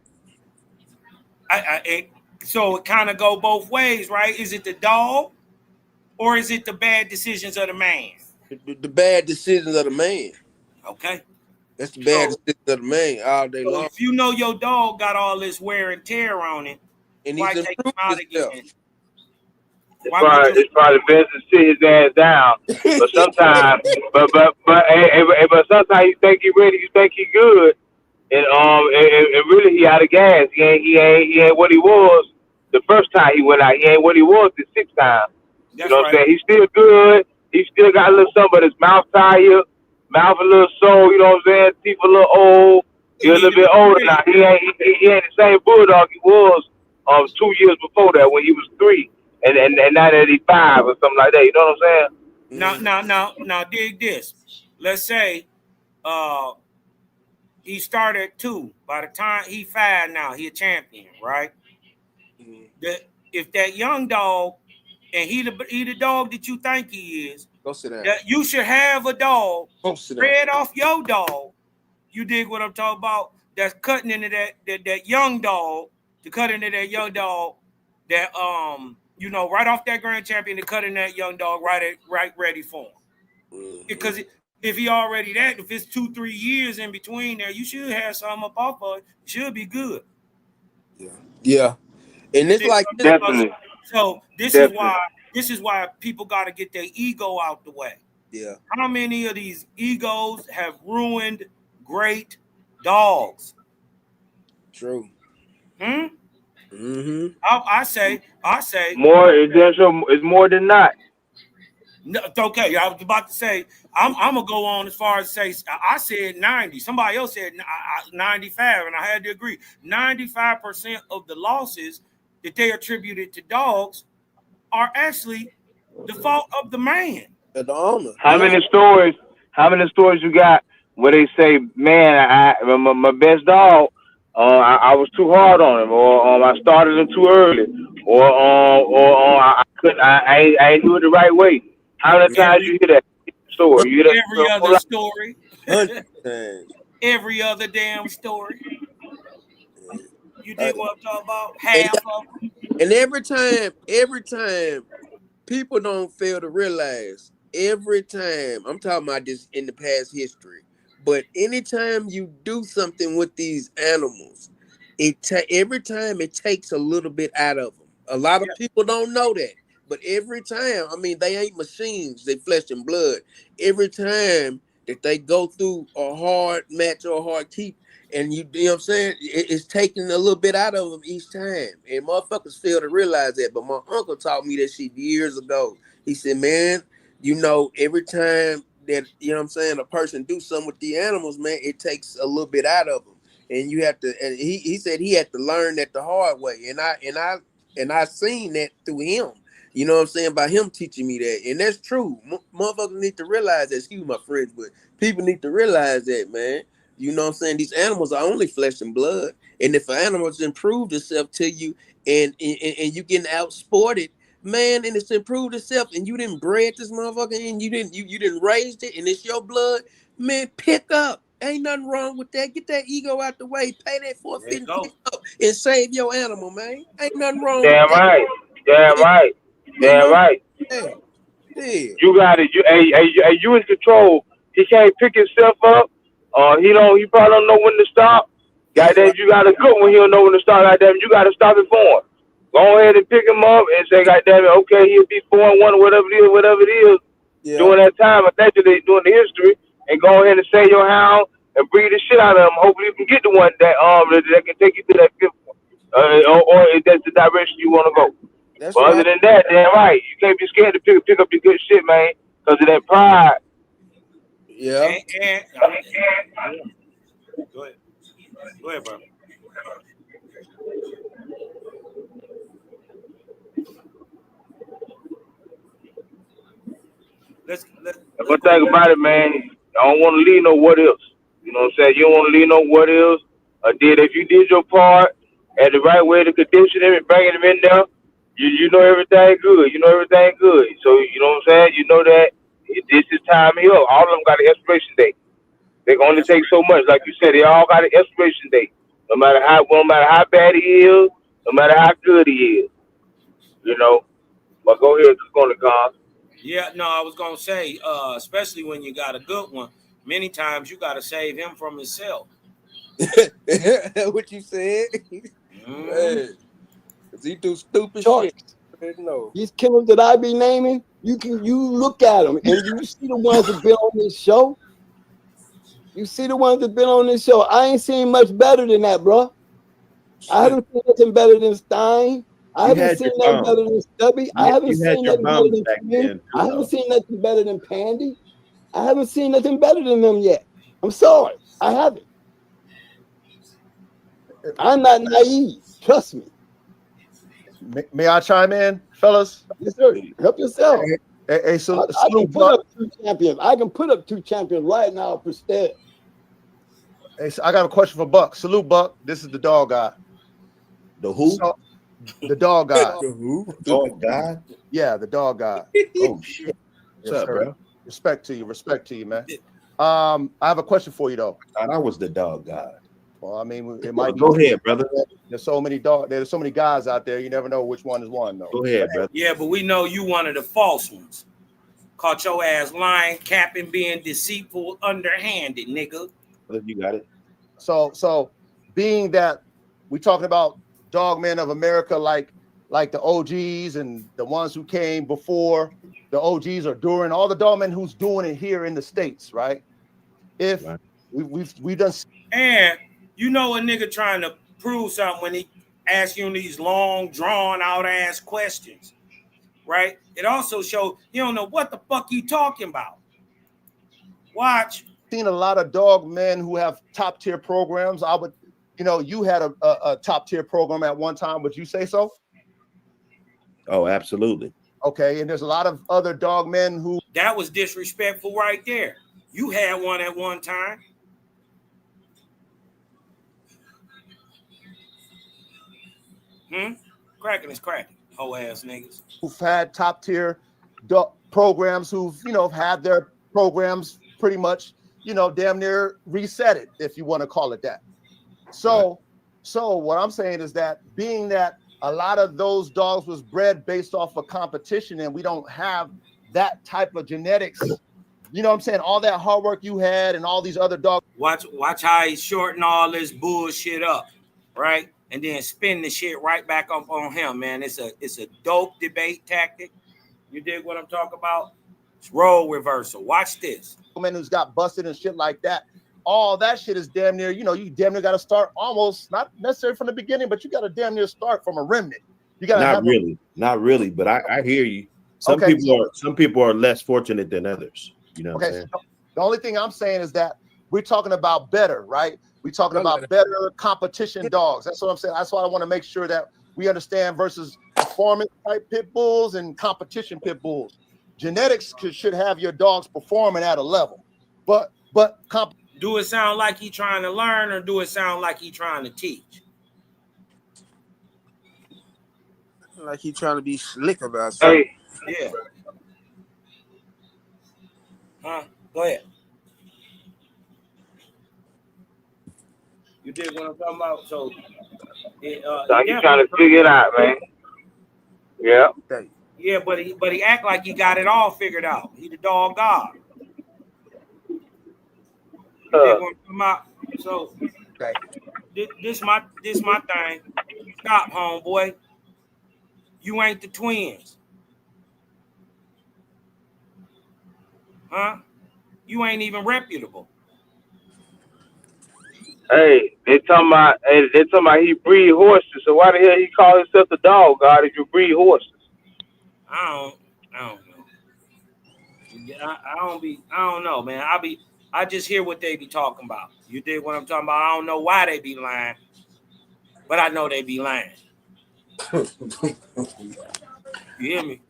So it kind of go both ways, right? Is it the dog or is it the bad decisions of the man? The bad decisions of the man. Okay. That's the bad decisions of the man all day long. If you know your dog got all this wear and tear on it, and why take him out again? It's probably best to sit his ass down. But sometimes, but sometimes you think he ready, you think he good, and really he out of gas. He ain't what he was the first time he went out. He ain't what he was the 6th time. You know what I'm saying? He's still good. He still got a little something, but his mouth tired, mouth a little sore. You know what I'm saying? Teeth a little old. He's a little bit older now. He ain't the same bulldog he was 2 years before that when he was 3. And now that he's 5 or something like that, you know what I'm saying? Now, dig this. Let's say, he started 2. By the time he 5 now, he a champion, right? if that young dog and he the dog that you think he is, Go sit down. that you should have a dog Go sit down. bred off your dog. You dig what I'm talking about? That's cutting into that young dog, to cut into that young dog, that right off that grand champion, to cut in that young dog right ready for him. Because if he already that, if it's 2-3 years in between there, you should have something up off of it. It should be good. Yeah. And it's like this. Definitely. So this is why people got to get their ego out the way. Yeah. How many of these egos have ruined great dogs? True. Mm-hmm. I say more. It's more than not. No, okay. I was about to say I'm gonna go on as far as say I said 90. Somebody else said 95, and I had to agree. 95% of the losses that they attributed to dogs are actually the fault of the man. The owner. How many stories you got where they say, man, my best dog, I was too hard on him, or I started him too early, or I couldn't, I ain't do it the right way. How many times you hear that story? You hear that every other story. 100 times. Every other damn story. You did what I'm talking about? Half of them. And every time people don't fail to realize, every time, I'm talking about this in the past history, but anytime you do something with these animals, every time it takes a little bit out of them. A lot of people don't know that, but every time, I mean, they ain't machines, they flesh and blood. Every time that they go through a hard match or a hard keep, and you know what I'm saying, it's taking a little bit out of them each time. And motherfuckers fail to realize that. But my uncle taught me that shit years ago. He said, man, every time that, you know what I'm saying, a person do something with the animals, man, it takes a little bit out of them. And you have to, and he said he had to learn that the hard way. And I seen that through him. You know what I'm saying? By him teaching me that. And that's true. Motherfuckers need to realize that. Excuse my friends, but people need to realize that, man. You know what I'm saying? These animals are only flesh and blood. And if an animal's improved itself to you and you getting outsported, man, and it's improved itself and you didn't bred this motherfucker and you didn't raise it and it's your blood, man, pick up. Ain't nothing wrong with that. Get that ego out the way. Pay that forfeit and pick up and save your animal, man. Ain't nothing wrong with that. Right. Damn right. Damn right. Yeah. You got it. You in control. He can't pick himself up. He probably don't know when to stop. Goddamn, you got a good one. He don't know when to stop. Goddamn, you got to stop it for him. Go ahead and pick him up and say, goddamn it, okay, he'll be 4-1, whatever it is. Yeah. During that time, essentially doing the history, and go ahead and save your hound and breed the shit out of him. Hopefully, you can get the one that can take you to that fifth one, or if that's the direction you want to go. That's but right. Other than that, damn right, you can't be scared to pick up your good shit, man, because of that pride. Yeah. Go ahead, bro. Let's One thing about it, man, I don't want to leave no what else. You know what I'm saying? You don't want to leave no what else. If you did your part at the right way to condition him and bringing him in there, you know everything good. You know everything good. So you know what I'm saying? You know that this is time here. All of them got an expiration date. They can only take so much. Like you said, they all got an expiration date. No matter how bad he is, no matter how good he is. You know. But go ahead, click on the car. Yeah, no, I was gonna say, especially when you got a good one, many times you gotta save him from himself. What you said? Mm. Cause he do stupid Charts. shit. No. These killers that I be naming, you look at them and you see the ones that been on this show. You see the ones that been on this show. I ain't seen much better than that, bro. I haven't seen nothing better than Stein. I haven't seen nothing better than Stubby. I haven't seen nothing better than Quinn. I haven't seen nothing better than Pandy. I haven't seen nothing better than them yet. I'm sorry. I haven't. I'm not naive. Trust me. May I chime in, fellas? Yes, sir. Help yourself. Hey, so I can put up 2 champions. I can put up 2 champions right now for Stead. Hey, so I got a question for Buck. Salute, Buck. This is the dog guy. The who? The dog god. Who? Oh God. Yeah, the dog god. Oh shit. What's Yes, up, sir. bro? Respect to you, man. I have a question for you though. I thought I was the dog god. Well, I mean, it might be. Go ahead, brother. There's so many guys out there. You never know which one is one though. Go ahead, brother. Yeah, but we know you one of the false ones. Caught your ass lying, capping, being deceitful, underhanded, nigga. You got it. So being that we talking about dogmen of America, like the OGs and the ones who came before the OGs or during, all the dogmen who's doing it here in the States, right? If right. we've done, and you know a nigga trying to prove something when he asks you these long, drawn out ass questions, right? It also shows you don't know what the fuck you talking about. Watch. Seen a lot of dog men who have top tier programs. I would, you had a top tier program at one time. Would you say so? Oh, absolutely. Okay, and there's a lot of other dog men who. That was disrespectful right there. You had one at one time. Cracking is cracking. Whole ass niggas. Who've had top tier programs, who've had their programs pretty much damn near reset it, if you want to call it that. So what I'm saying is that being that a lot of those dogs was bred based off of competition, and we don't have that type of genetics. You know what I'm saying? All that hard work you had and all these other dogs. Watch how he's shorting all this bullshit up, right? And then spin the shit right back up on him, man. It's a dope debate tactic. You dig what I'm talking about? It's role reversal. Watch this. Man who's got busted and shit like that. All that shit is damn near, you damn near got to start almost, not necessarily from the beginning, but you got to damn near start from a remnant. You got to not really, but I hear you. Some people are less fortunate than others. You know what I'm saying? The only thing I'm saying is that we're talking about better, right? We're talking about better competition dogs. That's what I'm saying. That's why I want to make sure that we understand versus performance type pit bulls and competition pit bulls. Genetics should have your dogs performing at a level, but do it sound like he trying to learn, or do it sound like he trying to teach? Like he trying to be slick about something. Yeah. Go ahead. You did what I'm talking about. So he's trying to figure it out, man. Yeah. Yeah, but he act like he got it all figured out. He the dog god. You did what I'm talking about. So this my thing. Stop, homeboy. You ain't the twins. Huh? You ain't even reputable. Hey, they talking about he breed horses. So why the hell he call himself the dog god if you breed horses? I don't know. I don't know, man. I just hear what they be talking about. You dig what I'm talking about? I don't know why they be lying, but I know they be lying. You hear me?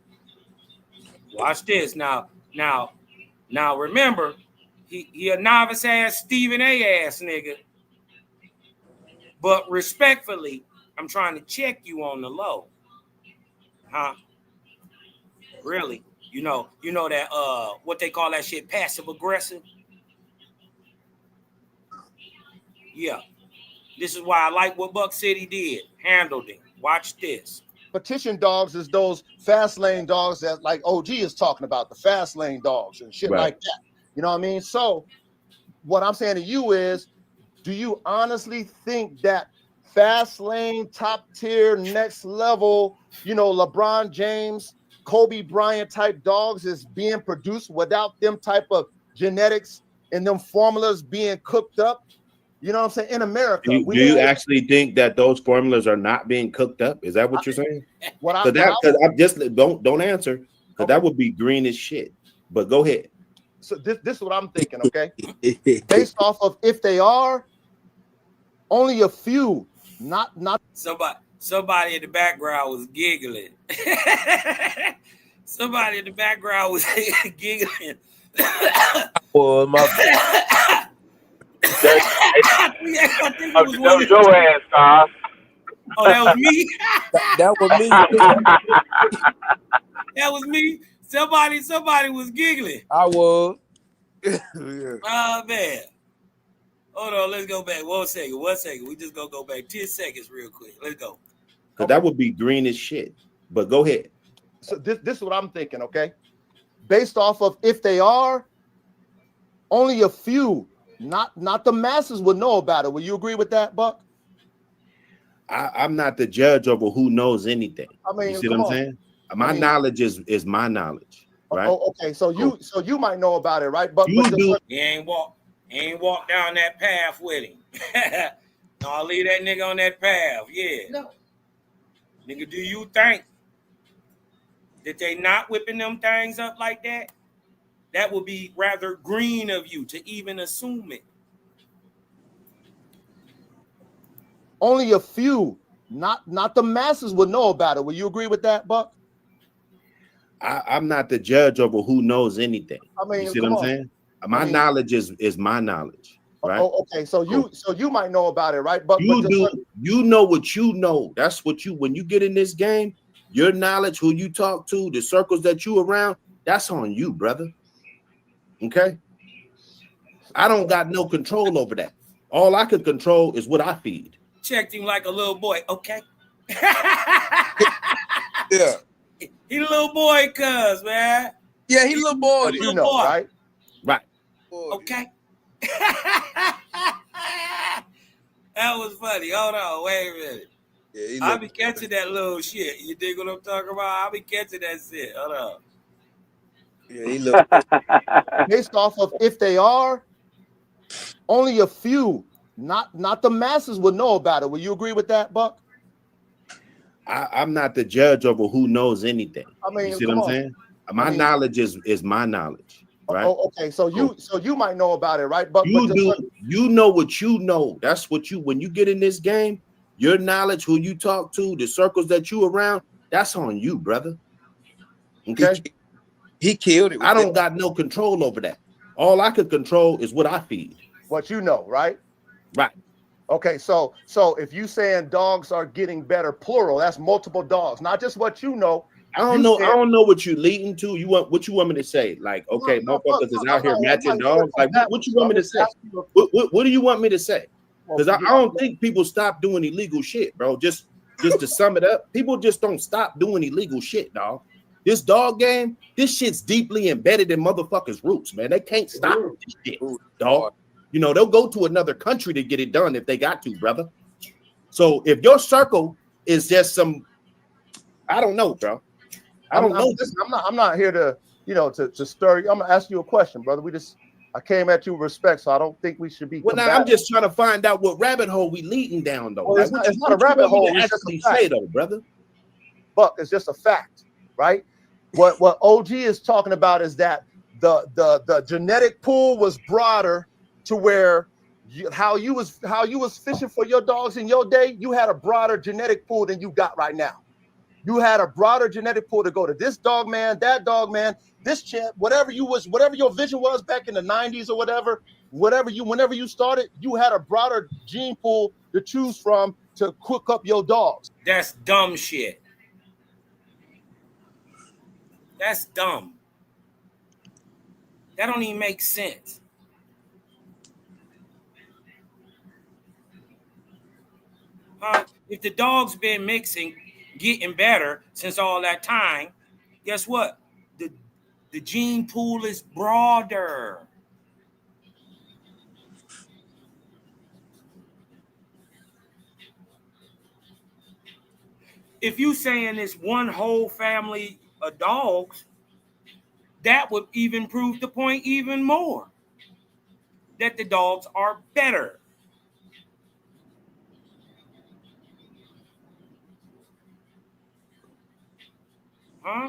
Watch this now. Remember, he a novice ass Stephen A. ass nigga. But respectfully, I'm trying to check you on the low. Huh? Really? You know that what they call that shit, passive aggressive? Yeah. This is why I like what Buck City did. Handled it. Watch this. Competition dogs is those fast lane dogs that like OG is talking about, the fast lane dogs and shit like that. You know what I mean? So what I'm saying to you is, do you honestly think that fast lane, top tier, next level, LeBron James, Kobe Bryant type dogs is being produced without them type of genetics and them formulas being cooked up? You know what I'm saying? In America, do you actually think that those formulas are not being cooked up? Is that what you're saying? Because I just don't answer, because that would be green as shit. But go ahead. So this is what I'm thinking. Okay, based off of if they are, only a few, not somebody in the background was giggling. Somebody in the background was giggling. Well, my that was your ass, Carl. Oh, that was me. That was me. That was me. Somebody was giggling. I was. Yeah. Oh man. Hold on, let's go back. 1 second. We just gonna go back 10 seconds real quick. Let's go. Because that would be green as shit. But go ahead. So this is what I'm thinking, okay? Based off of if they are, only a few, not the masses would know about it. Will you agree with that, Buck? I'm not the judge over who knows anything. I mean, you see what I'm saying? My knowledge is my knowledge, right? Oh, okay. So you might know about it, right? But you do. He ain't walk down that path with him. No, I'll leave that nigga on that path. Yeah. No. Nigga, do you think that they not whipping them things up like that? That would be rather green of you to even assume it. Only a few, not the masses would know about it. Will you agree with that, Buck? I'm not the judge over who knows anything. I mean, you see what I'm saying? My knowledge is my knowledge, right? Oh, okay. So you might know about it, right? But you know what you know. That's what when you get in this game, your knowledge, who you talk to, the circles that you around, that's on you, brother. Okay? I don't got no control over that. All I could control is what I feed. Checked him like a little boy. Okay. Yeah. He a little boy, cuz, man. Yeah, he a little boy. You know, boy. Right? Right. Okay. That was funny. Hold on, wait a minute. Yeah, I'll be catching that little shit. You dig what I'm talking about? I'll be catching that shit. Hold on. Yeah, he look based off of if they are, only a few, not the masses would know about it. Will you agree with that, Buck? I'm not the judge over who knows anything. I mean, you see what I'm saying? My knowledge is my knowledge, right? Oh, okay. So you might know about it, right? But you know what you know. That's what when you get in this game, your knowledge, who you talk to, the circles that you around, that's on you, brother. Okay. He killed it. I don't got no control over that. All I could control is what I feed. What you know, right? Right. Okay, so if you saying dogs are getting better, plural, that's multiple dogs, not just what you know. I don't know what you leading to. What you want me to say? Like, okay, motherfuckers is out here matching dogs. Like, what you want me to say? What do you want me to say? Because I don't think people stop doing illegal shit, bro. Just to sum it up, people just don't stop doing illegal shit, dog. This dog game, this shit's deeply embedded in motherfuckers' roots, man. They can't stop this shit, dog. You know, they'll go to another country to get it done if they got to, brother. So if your circle is just some, I don't know, bro. I'm not here to, to stir you. I'm gonna ask you a question, brother. I came at you with respect, so I don't think we should be. Well, now I'm just trying to find out what rabbit hole we leading down, though. Well, it's not a rabbit hole. It's just a fact, though, brother. Buck, it's just a fact, right? What OG is talking about is that the genetic pool was broader to where how you was fishing for your dogs in your day. You had a broader genetic pool than you got right now. You had a broader genetic pool to go to this dog man, that dog man, this champ, whatever your vision was back in the 90s or whenever you started, you had a broader gene pool to choose from to cook up your dogs. That's dumb shit. That's dumb. That don't even make sense. If the dog's been mixing, getting better since all that time, guess what? The gene pool is broader. If you saying it's one whole family of dogs, that would even prove the point even more. That the dogs are better. Huh?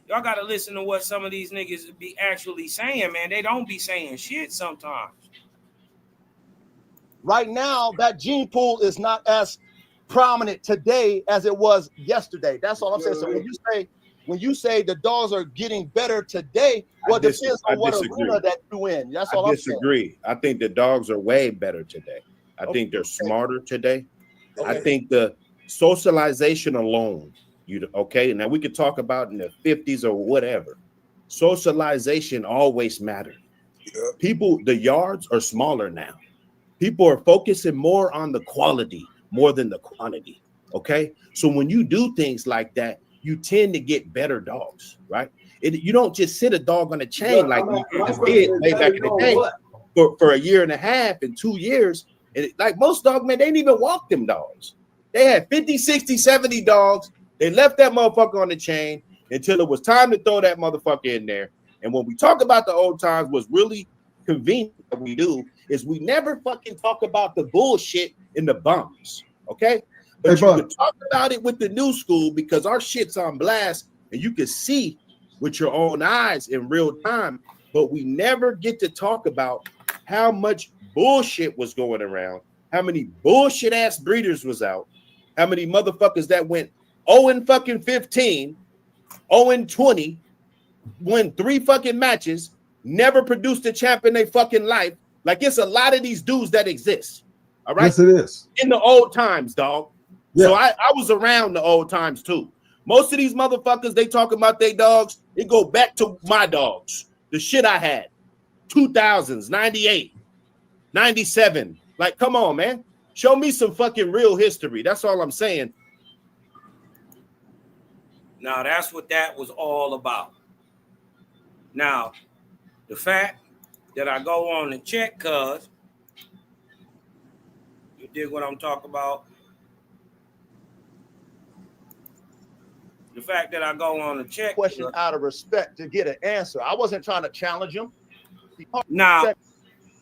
Y'all got to listen to what some of these niggas be actually saying, man. They don't be saying shit sometimes. Right now, that gene pool is not as prominent today as it was yesterday. That's all I'm saying. So when you say the dogs are getting better today, well, it depends on what arena that you in. That's all I'm saying. I disagree. I think the dogs are way better today. I think they're smarter today. I think the socialization alone, okay, now we could talk about in the 50s or whatever. Socialization always mattered. People, the yards are smaller now. People are focusing more on the quality more than the quantity. Okay. So when you do things like that, you tend to get better dogs, right? You don't just sit a dog on a chain like we did way back in the day for a year and a half and 2 years. And like most dogs, man, they didn't even walk them dogs. They had 50, 60, 70 dogs. They left that motherfucker on the chain until it was time to throw that motherfucker in there. And when we talk about the old times, what's really convenient that we do is we never fucking talk about the bullshit in the bums, okay? But you can talk about it with the new school because our shit's on blast and you can see with your own eyes in real time, but we never get to talk about how much bullshit was going around, how many bullshit ass breeders was out, how many motherfuckers that went 0-15, 0-20, win 3 fucking matches, never produced a champ in their fucking life. Like it's a lot of these dudes that exist. All right. Yes, it is. In the old times, dog. Yeah. So I was around the old times too. Most of these motherfuckers, they talk about their dogs. It go back to my dogs. The shit I had. 2000s, 98, 97. Like, come on, man. Show me some fucking real history. That's all I'm saying. Now, that's what that was all about. Now, the fact that I go on and check, cuz, you dig what I'm talking about? The fact that I go on and check. Question out of respect to get an answer. I wasn't trying to challenge him. Now,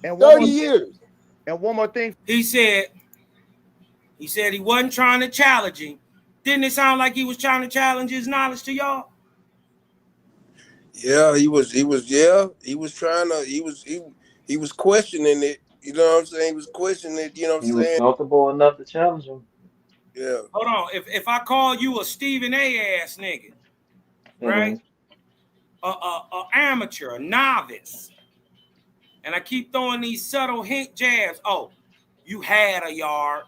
and 30 years. And one more thing. He said he wasn't trying to challenge him. Didn't it sound like he was trying to challenge his knowledge to y'all? Yeah, he was trying to, he was questioning it. You know what I'm saying? He was questioning it, you know what I'm saying? He was comfortable enough to challenge him. Yeah. Hold on. If I call you a Stephen A ass nigga, right? A amateur, a novice, and I keep throwing these subtle hint jabs. Oh, you had a yard.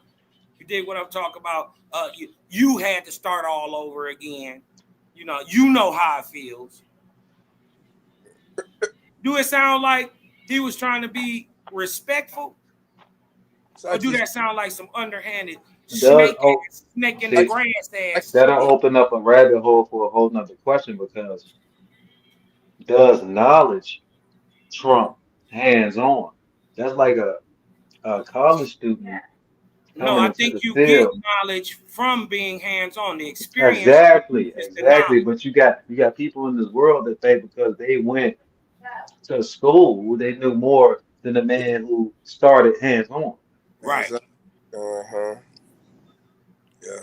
You did what I'm talking about. You had to start all over again. You know how it feels. Do it sound like he was trying to be respectful? Or do that sound like some underhanded snake in the grass ass? That'll open up a rabbit hole for a whole nother question because does knowledge trump hands-on? That's like a college student. No, I think you get knowledge from being hands-on. The experience. Exactly. But you got people in this world that think because they went to school, they knew more than the man who started hands-on. Right. Uh-huh. Yeah.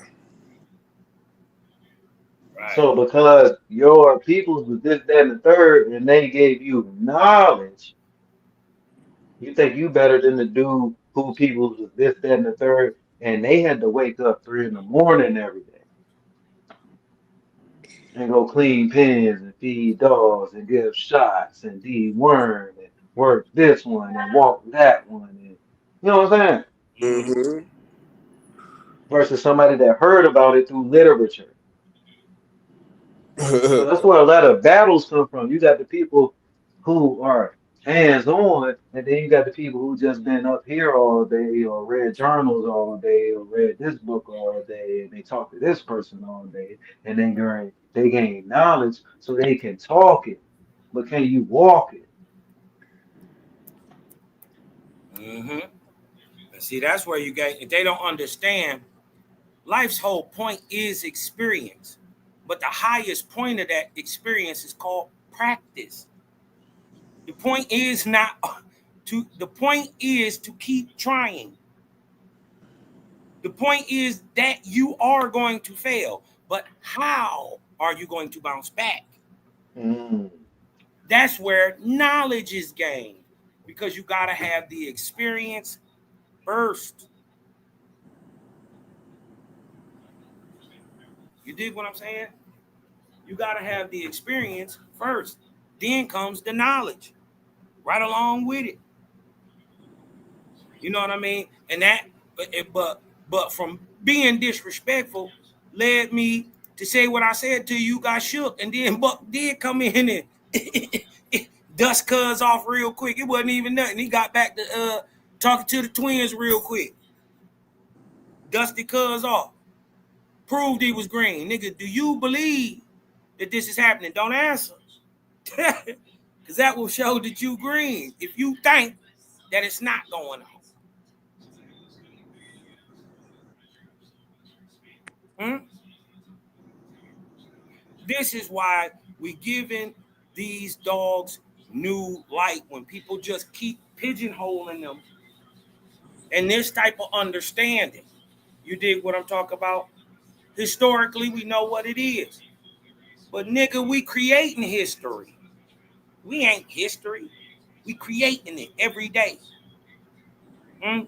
Right. So because your peoples was this, that, and the third, and they gave you knowledge, you think you better than the dude who peoples was this, that, and the third, and they had to wake up 3 in the morning every day and go clean pens and feed dogs and give shots and deworm and work this one and walk that one, and you know what I'm saying? Mm-hmm. Versus somebody that heard about it through literature. So that's where a lot of battles come from. You got the people who are hands-on, and then you got the people who just been up here all day or read journals all day or read this book all day, and they talk to this person all day, and they gain knowledge so they can talk it. But can you walk it? Mm-hmm. And see, that's where you get, if they don't understand, life's whole point is experience. But the highest point of that experience is called practice. The point is to keep trying. The point is that you are going to fail, but how are you going to bounce back? That's where knowledge is gained, because you got to have the experience first. You dig what I'm saying? You got to have the experience first. Then comes the knowledge right along with it. You know what I mean? And that, but from being disrespectful led me to say what I said to you. Got shook, and then Buck did come in and dust Cuz off real quick. It wasn't even nothing. He got back to talking to the twins real quick. Dusty Cuz off. Proved he was green. Nigga, do you believe that this is happening? Don't answer. Because that will show that you green if you think that it's not going on. This is why we giving these dogs new light when people just keep pigeonholing them and this type of understanding. You dig what I'm talking about? Historically, we know what it is. But nigga, we creating history. We ain't history. We creating it every day.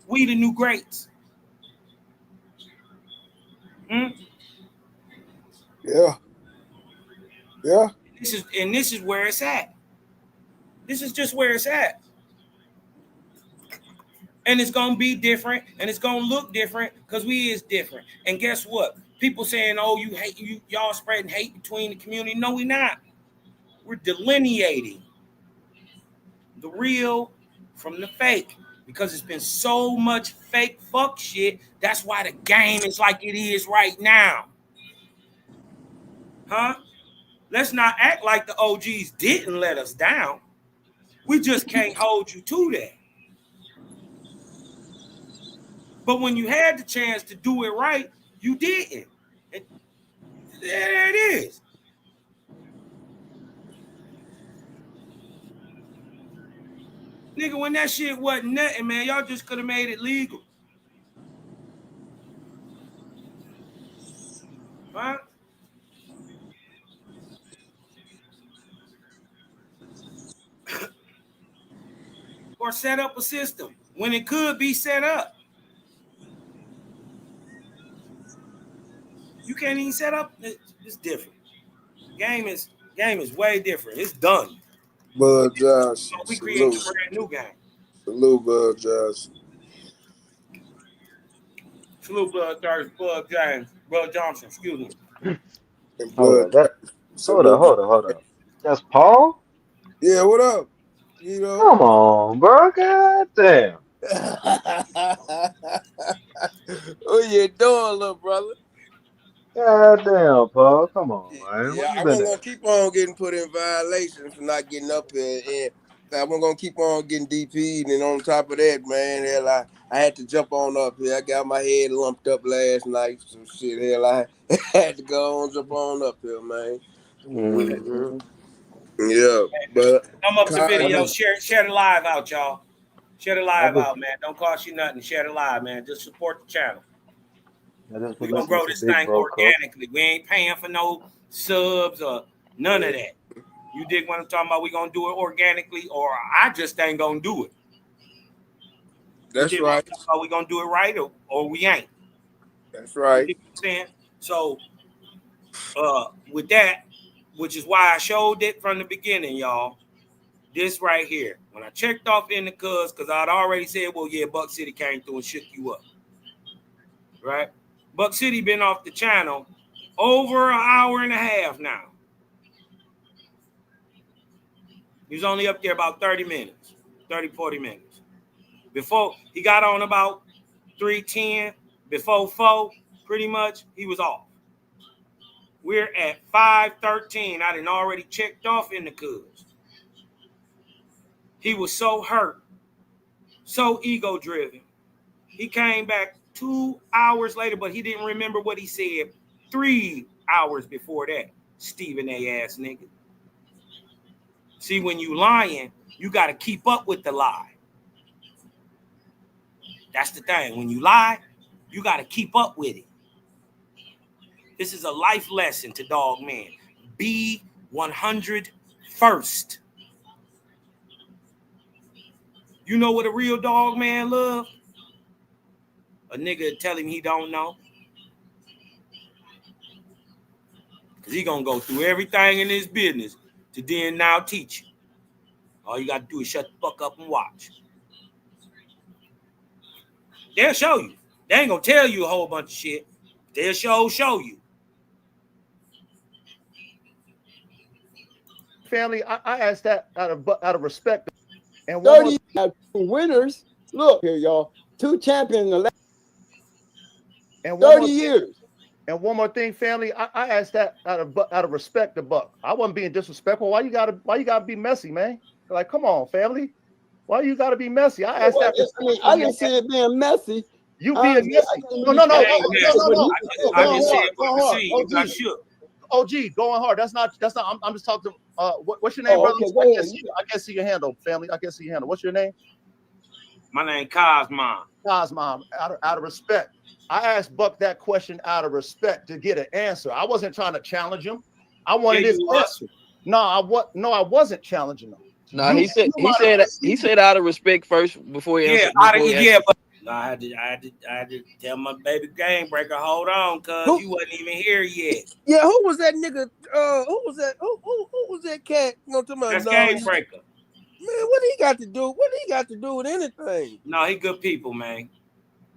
We the new greats. Yeah. This is where it's at. This is just where it's at. And it's gonna be different, and it's gonna look different because we is different. And guess what? People saying, "Oh, you hate y'all spreading hate between the community." No, we not. We're delineating the real from the fake because it's been so much fake fuck shit. That's why the game is like it is right now. Huh? Let's not act like the OGs didn't let us down. We just can't hold you to that. But when you had the chance to do it right, you didn't. And there it is. Nigga, when that shit wasn't nothing, man, y'all just could have made it legal. Huh? Or set up a system when it could be set up. You can't even set up. It's different. Game is way different. It's done. Bud Josh. So we create a brand new game. Salute, Bud Josh. Salute, Bud James, Bud Johnson. Excuse me. And Hold Bud. up. That's Paul? Yeah, what up? You know. Come on, bro. God damn. What you doing, little brother? God damn, Paul. Come on, man. Where Yeah, you I been wasn't at? gonna keep on getting put in violation for not getting up here, and I wasn't gonna keep on getting DP'd. And on top of that, man, hell, I had to jump on up here. I got my head lumped up last night, so shit, hell, I had to go on jump on up here, man. Mm-hmm. Yeah, but Come up to video. Cotton. Share the live out, y'all. Share the I live just out, man. Don't cost you nothing. Share the live, man. Just support the channel. was We're gonna listening grow to this Big thing Bro Cook. organically. We ain't paying for no subs or none of that. You dig what I'm talking about? We gonna do it organically, or I just ain't gonna do it. that's right. We gonna do it right, or we ain't. That's right. You dig what I'm saying? So, with that, which is why I showed it from the beginning, y'all. This right here, when I checked off in the cuz, because I'd already said, well, yeah, Buck City came through and shook you up, right? Buck City been off the channel over an hour and a half now. He was only up there about 30 minutes, 30, 40 minutes. Before, he got on about 3:10, before 4, pretty much, he was off. We're at 5:13. I done already checked off in the cuz. He was so hurt, so ego-driven. He came back 2 hours later, but he didn't remember what he said 3 hours before that. Stephen A. ass nigga. See, when you lying, you got to keep up with the lie. That's the thing. When you lie, you got to keep up with it. This is a life lesson to Dog Man. Be 100 first. You know what a real dog man love? A nigga tell him he don't know. Because he going to go through everything in his business to then now teach you. All you got to do is shut the fuck up and watch. They'll show you. They ain't gonna tell you a whole bunch of shit. They'll show you. Family, I asked that out of respect. And 30 winners. Look here, y'all. 2 champions in the last and 30 years. And one more thing, family, I asked that out of respect to Buck. I wasn't being disrespectful. Why you gotta be messy, man? Like, come on, family. Why you gotta be messy? I asked that. I mean, I didn't see it being messy. You being messy. No. I just said what I see. You got shook. OG, going hard. That's not. I'm just talking. What's your name, brother? Okay, I can't see your handle, family. I can't see your handle. What's your name? My name Cosmom. Cosmom. Out of respect, I asked Buck that question out of respect to get an answer. I wasn't trying to challenge him. I wanted his answer. No, I wasn't challenging him. No, he said out of respect first before he answered. But I had to tell my baby game breaker, hold on, cuz you wasn't even here yet. Yeah, who was that nigga? Who was that? Who was that cat? You know, to my That's game breaker. Man, what he got to do? What he got to do with anything? No, he good people, man.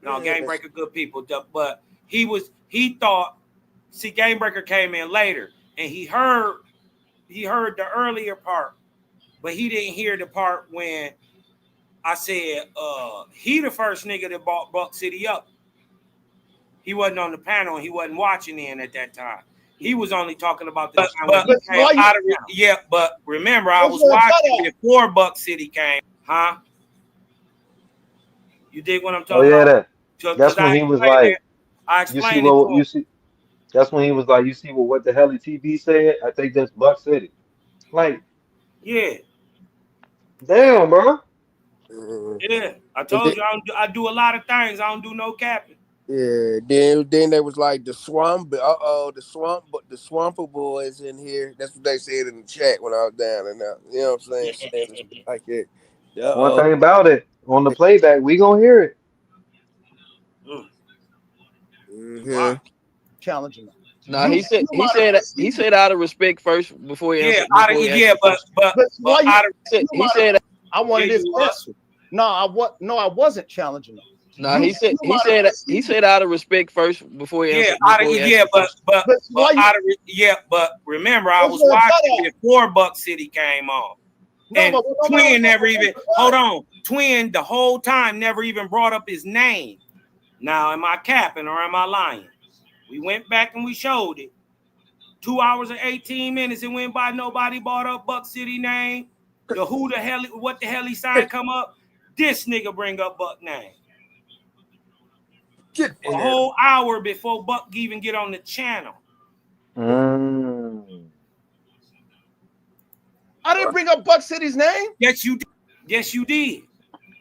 No, Game Breaker good people. But he thought, see, Game Breaker came in later and he heard the earlier part, but he didn't hear the part when I said he the first nigga that bought Buck City up. He wasn't on the panel and he wasn't watching in at that time. He was only talking about the time when he came out of it. Yeah, but remember, I was watching before Buck City came, huh? You dig what I'm talking about? That's when he was like, I explained it to him. That's when he was like, you see what the hell TV said? I think that's Buck City. Like, yeah. Damn, bro. Yeah, I told you I do a lot of things. I don't do no capping. Yeah, then there was like the swamp. The Swamper boys in here. That's what they said in the chat when I was down and out. You know what I'm saying? Like that. One thing about it, on the playback, we gonna hear it. Mm-hmm. Challenging them. No, he said out of respect first before he answered. He said I wanted his answer. No, I wasn't challenging them. No, he said out of respect first before he answered. But remember, I was watching before Buck City came on. And Twin never even hold on. Twin the whole time never even brought up his name. Now, am I capping or am I lying? We went back and we showed it. 2 hours and 18 minutes it went by. Nobody brought up Buck City name. What the hell he signed come up? This nigga bring up Buck name. A whole hour before Buck even get on the channel. I didn't bring up Buck City's name. Yes, you did. Yes, you did.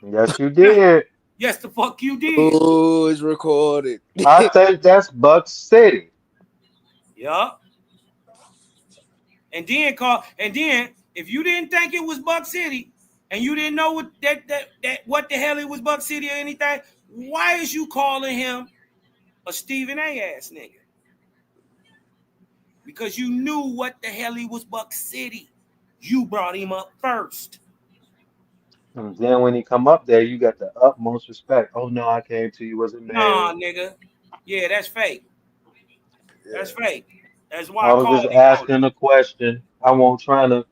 Yes, you did. Yes, the fuck you did. Oh, it's recorded. I think that's Buck City. Yup. And then if you didn't think it was Buck City and you didn't know what what the hell it was Buck City or anything, why is you calling him a Stephen A ass nigga? Because you knew what the hell he was Buck City. You brought him up first. And then when he come up there, you got the utmost respect. Oh no, I came to you as a man. Nah, nigga. Yeah, that's fake. That's fake. That's why I was just asking a question. I won't trying to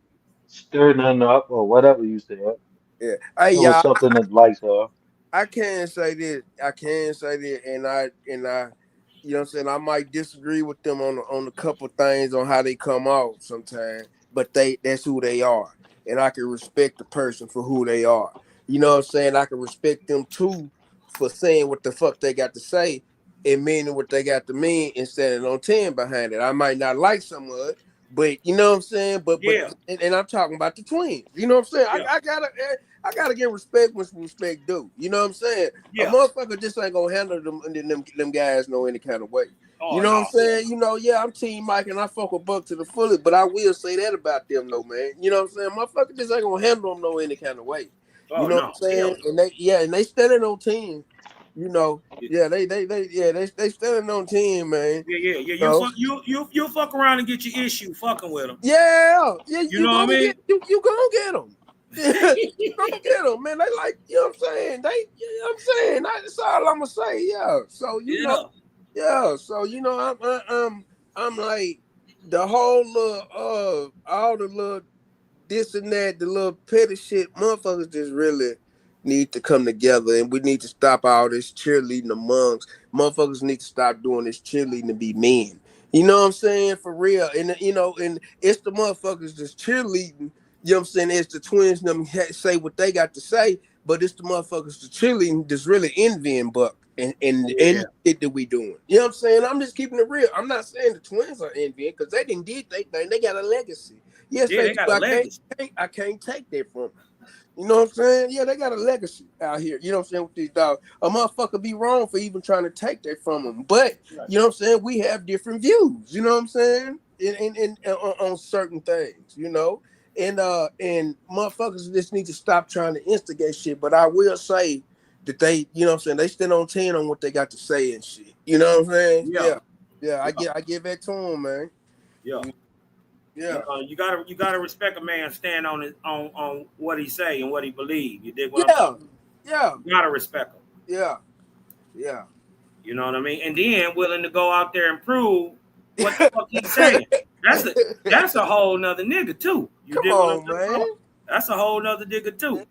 stir nothing up or whatever you said. Yeah. It was something that likes her. I can say this. And I you know what I'm saying, I might disagree with them on a couple things on how they come out sometimes, but that's who they are. And I can respect the person for who they are. You know what I'm saying? I can respect them too for saying what the fuck they got to say and meaning what they got to mean and standing on 10 behind it. I might not like some of it, but you know what I'm saying? But and I'm talking about the twins. You know what I'm saying? Yeah. I gotta give respect when respect due. You know what I'm saying? Yeah. A motherfucker just ain't gonna handle them guys no any kind of way. You know what I'm saying? You know, I'm Team Mike and I fuck with Buck to the fullest, but I will say that about them though, man. You know what I'm saying? Motherfucker just ain't gonna handle them no any kind of way. You know what I'm saying? And they standing on 10. You know, they standing on 10, man. Yeah. You fuck around and get your issue fucking with them. Yeah. You know what I mean? You gonna get them. Don't get them, man. They like, you know what I'm saying? That's all I'm gonna say. Yeah. So yeah. So I'm like the whole little all the little this and that, the little petty shit, motherfuckers just really need to come together, and we need to stop all this cheerleading amongst motherfuckers. Need to stop doing this cheerleading to be men. You know what I'm saying? For real. And and it's the motherfuckers that's cheerleading. You know what I'm saying? It's the twins them say what they got to say, but it's the motherfuckers that's cheerleading that's really envying Buck and it that we doing. You know what I'm saying? I'm just keeping it real. I'm not saying the twins are envying because they didn't did they thing. They got a legacy. Yes, Yeah, they they do. got a legacy. I can't take that from them. You know what I'm saying? Yeah, they got a legacy out here. You know what I'm saying? With these dogs, a motherfucker be wrong for even trying to take that from them. But you know what I'm saying? We have different views. You know what I'm saying? On certain things. You know, and motherfuckers just need to stop trying to instigate shit. But I will say that they, you know what I'm saying? They stand on 10 on what they got to say and shit. You know what I'm saying? Yeah. I give that to them, man. Yeah. Yeah. You gotta respect a man stand on it on what he say and what he believe. You dig what I'm talking about? Yeah. You gotta respect him. Yeah. You know what I mean? And then willing to go out there and prove what the fuck he's saying. That's a whole nother nigga too. You dig what I'm talking about? That's a whole nother nigga too.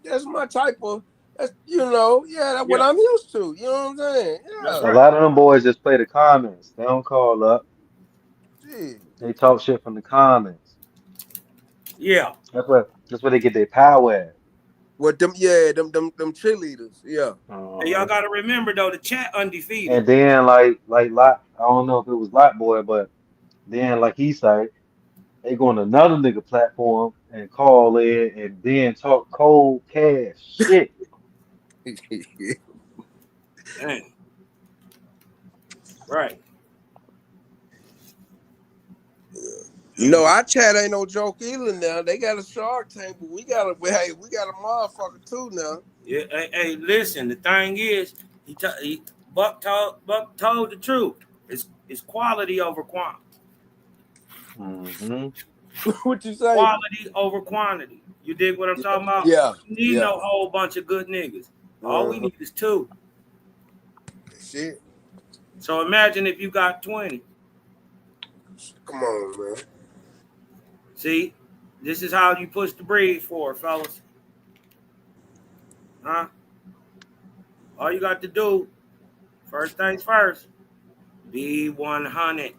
That's my type of. That's that's what I'm used to. You know what I'm saying? Yeah. A lot of them boys just play the comments. They don't call up. Gee. They talk shit from the comments. Yeah. That's where they get their power at. What them cheerleaders. Yeah. And y'all gotta remember though, the chat undefeated. And then like Lot, I don't know if it was Lot Boy, but then like he said, they go on another nigga platform and call in and then talk cold cash shit. Dang. Right. No, our chat ain't no joke either now. They got a Shark Tank, but we got a motherfucker too now. Yeah. Hey, listen. The thing is, Buck told the truth. It's quality over quantity. Mm-hmm. What you say? Quality over quantity. You dig what I'm talking about? Yeah. You need no whole bunch of good niggas. All we need is 2. Shit. So imagine if you got 20. Come on, man. See, this is how you push the breed forward, fellas. Huh? All you got to do, first things first, be 100.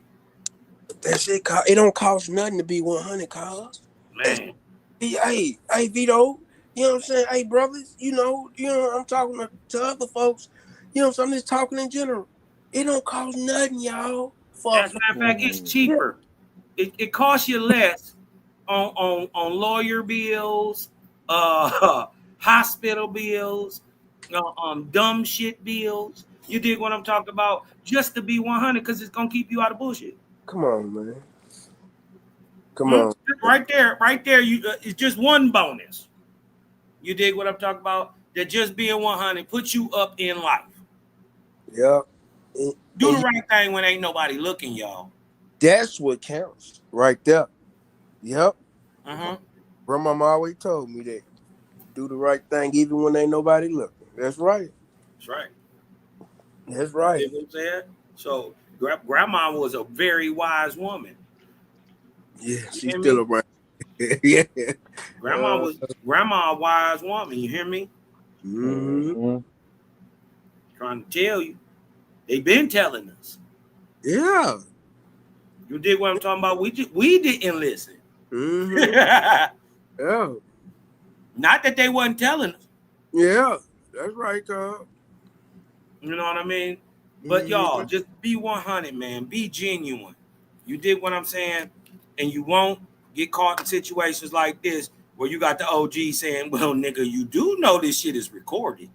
That shit, it don't cost nothing to be 100, cuz. Man. Hey, Vito, you know what I'm saying? Hey, brothers, I'm talking to other folks. You know what I'm saying? I'm just talking in general. It don't cost nothing, y'all. As a matter of fact, it's cheaper. It costs you less on lawyer bills, hospital bills, dumb shit bills. You dig what I'm talking about? Just to be 100, because it's gonna keep you out of bullshit. Come on, man. Come on. Right there. It's just one bonus. You dig what I'm talking about? That just being 100 puts you up in life. Yeah. Do the right thing when ain't nobody looking, y'all. That's what counts, right there. Yep. Uh-huh. Grandmama always told me that. Do the right thing even when ain't nobody looking. That's right. That's right. That's right. You know what I'm saying? So grandma was a very wise woman. Yeah, she's still around. Yeah. Grandma a wise woman. You hear me? Mm-hmm. Trying to tell you. They've been telling us. Yeah. You dig what I'm talking about? We didn't listen. Mm-hmm. Yeah. Not that they wasn't telling us. Yeah, that's right, Carl. You know what I mean? But y'all, just be 100, man. Be genuine. You dig what I'm saying? And you won't get caught in situations like this where you got the OG saying, well, nigga, you do know this shit is recorded.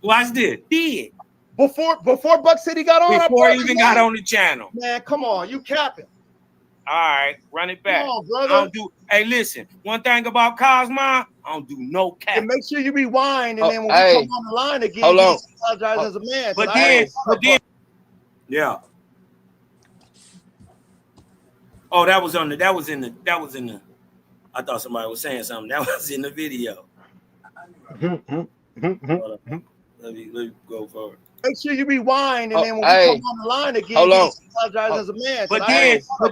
Watch this. Did. Before Buck City got on. Before he even got on the channel. Man, come on. You capping. All right, run it back. Come on, brother. Hey, listen. One thing about Cosmo, I don't do no cap. And make sure you rewind, and then when we come on the line again, you apologize as a man. But then, yeah. Oh, that was in the. I thought somebody was saying something. That was in the video. Let me go forward. Make sure you rewind, and then when we Hey, come on the line again, hold you on. apologize as a man. But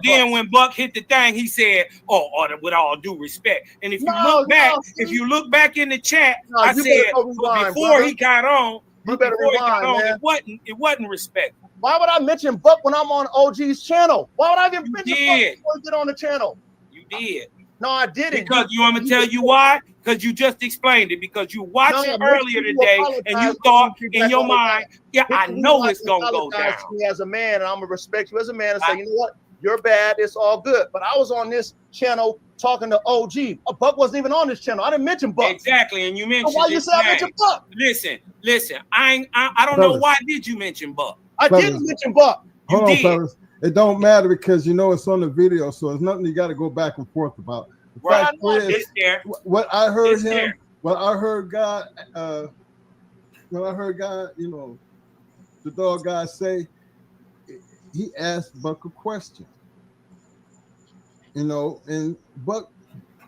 then when Buck hit the thing, he said, "Oh, with all due respect." And if you look back in the chat, I said before he got on, it wasn't respectful. Why would I mention Buck when I'm on OG's channel? Why would I even mention Buck before you get on the channel? You did. No, I didn't. Because you want me to tell you why? Because you just explained it. Because you watched it earlier today, and you thought in your mind, yeah, I know it's gonna go down. Me as a man, and I'm gonna respect you as a man and say, you know what, you're bad. It's all good. But I was on this channel talking to OG. Buck wasn't even on this channel. I didn't mention Buck. Exactly, and you mentioned. Why you say I mentioned Buck? Listen. I don't know why did you mention Buck. I didn't mention Buck. Hold on, fellas. It don't matter because you know it's on the video, so it's nothing you got to go back and forth about. Right. What I heard him, what I heard God, you know, the dog guy say, he asked Buck a question. You know, and Buck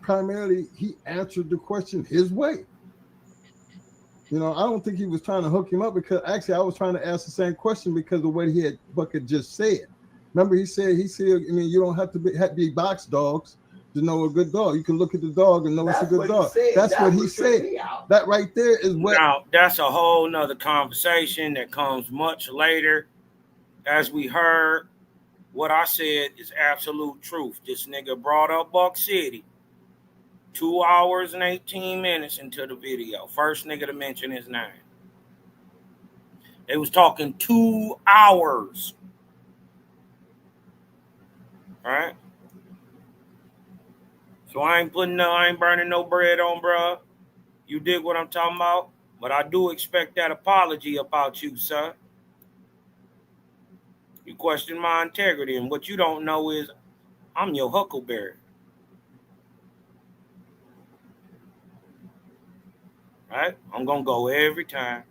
primarily he answered the question his way. You know, I don't think he was trying to hook him up because actually I was trying to ask the same question because of what Buck had just said. Remember, he said, I mean, you don't have to be box dogs to know a good dog. You can look at the dog and know it's a good dog. That's what he said. That right there is what. Now, that's a whole nother conversation that comes much later. As we heard, what I said is absolute truth. This nigga brought up Buck City 2 hours and 18 minutes into the video. First nigga to mention his name. They was talking 2 hours. All right. So I ain't burning no bread on, bruh. You dig what I'm talking about? But I do expect that apology about you, sir. You question my integrity, and what you don't know is I'm your huckleberry. Right? I'm gonna go every time.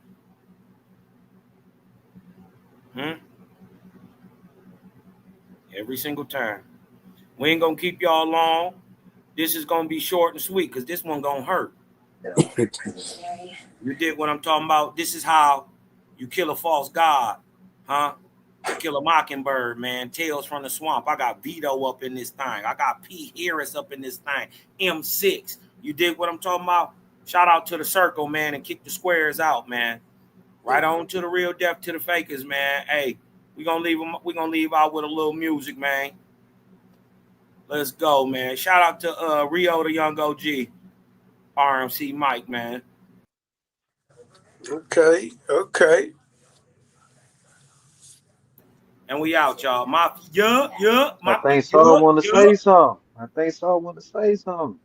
Every single time. We ain't gonna keep y'all long. This is gonna be short and sweet because this one gonna hurt. You dig what I'm talking about? This is how you kill a false god, huh? To kill a mockingbird, man. Tales from the swamp. I got Vito up in this thing. I got P. Harris up in this thing. M6. You dig what I'm talking about? Shout out to the circle, man, and kick the squares out, man. Right on to the real, deaf to the fakers, man. Hey, we're gonna leave out with a little music, man. Let's go, man. Shout out to Rio the Young OG. RMC Mike, man. Okay. And we out, y'all. I think Saul want to say something.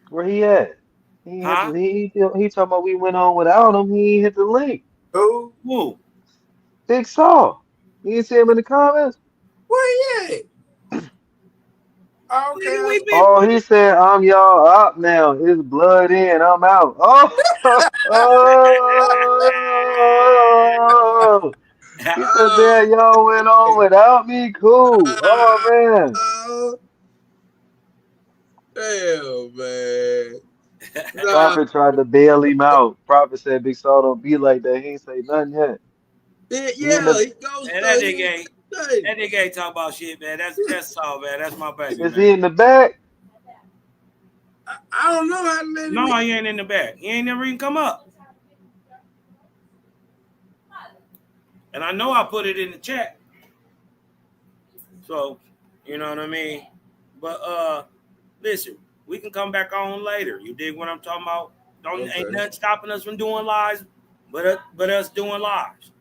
Where he at? He talking about we went on without him. He ain't hit the link. Who? Big Saul. You didn't see him in the comments? Where he at? Okay. Oh, he said, I'm y'all up now. It's blood in. I'm out. Oh. He said, man, y'all went on without me. Cool. Oh, man. Damn, man. Prophet tried to bail him out. Prophet said, Big Saul don't be like that. He ain't say nothing yet. He goes. Man, that nigga ain't talking about shit, man. That's all, man. That's my baby. Is he in the back? I don't know how to let him. No, he ain't in the back. He ain't never even come up. And I know I put it in the chat. So, you know what I mean? But listen, we can come back on later. You dig what I'm talking about? Ain't nothing stopping us from doing lives, but us doing lives.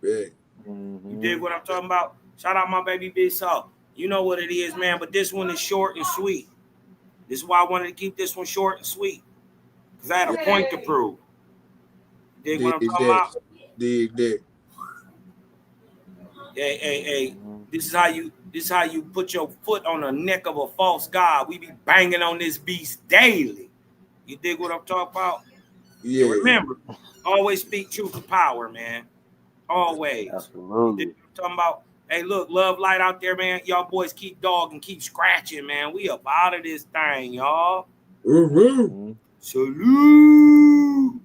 Yeah. You dig what I'm talking about? Shout out my baby Big Saul. You know what it is, man. But this one is short and sweet. This is why I wanted to keep this one short and sweet. Because I had a point to prove. You dig what I'm talking about? Dig. Hey. This is how you put your foot on the neck of a false god. We be banging on this beast daily. You dig what I'm talking about? Yeah. And remember, always speak truth to power, man. Always. Absolutely. You dig what I'm talking about? Hey, look, love light out there, man. Y'all boys keep dogging, keep scratching, man. We up out of this thing, y'all. Mm-hmm. Salute.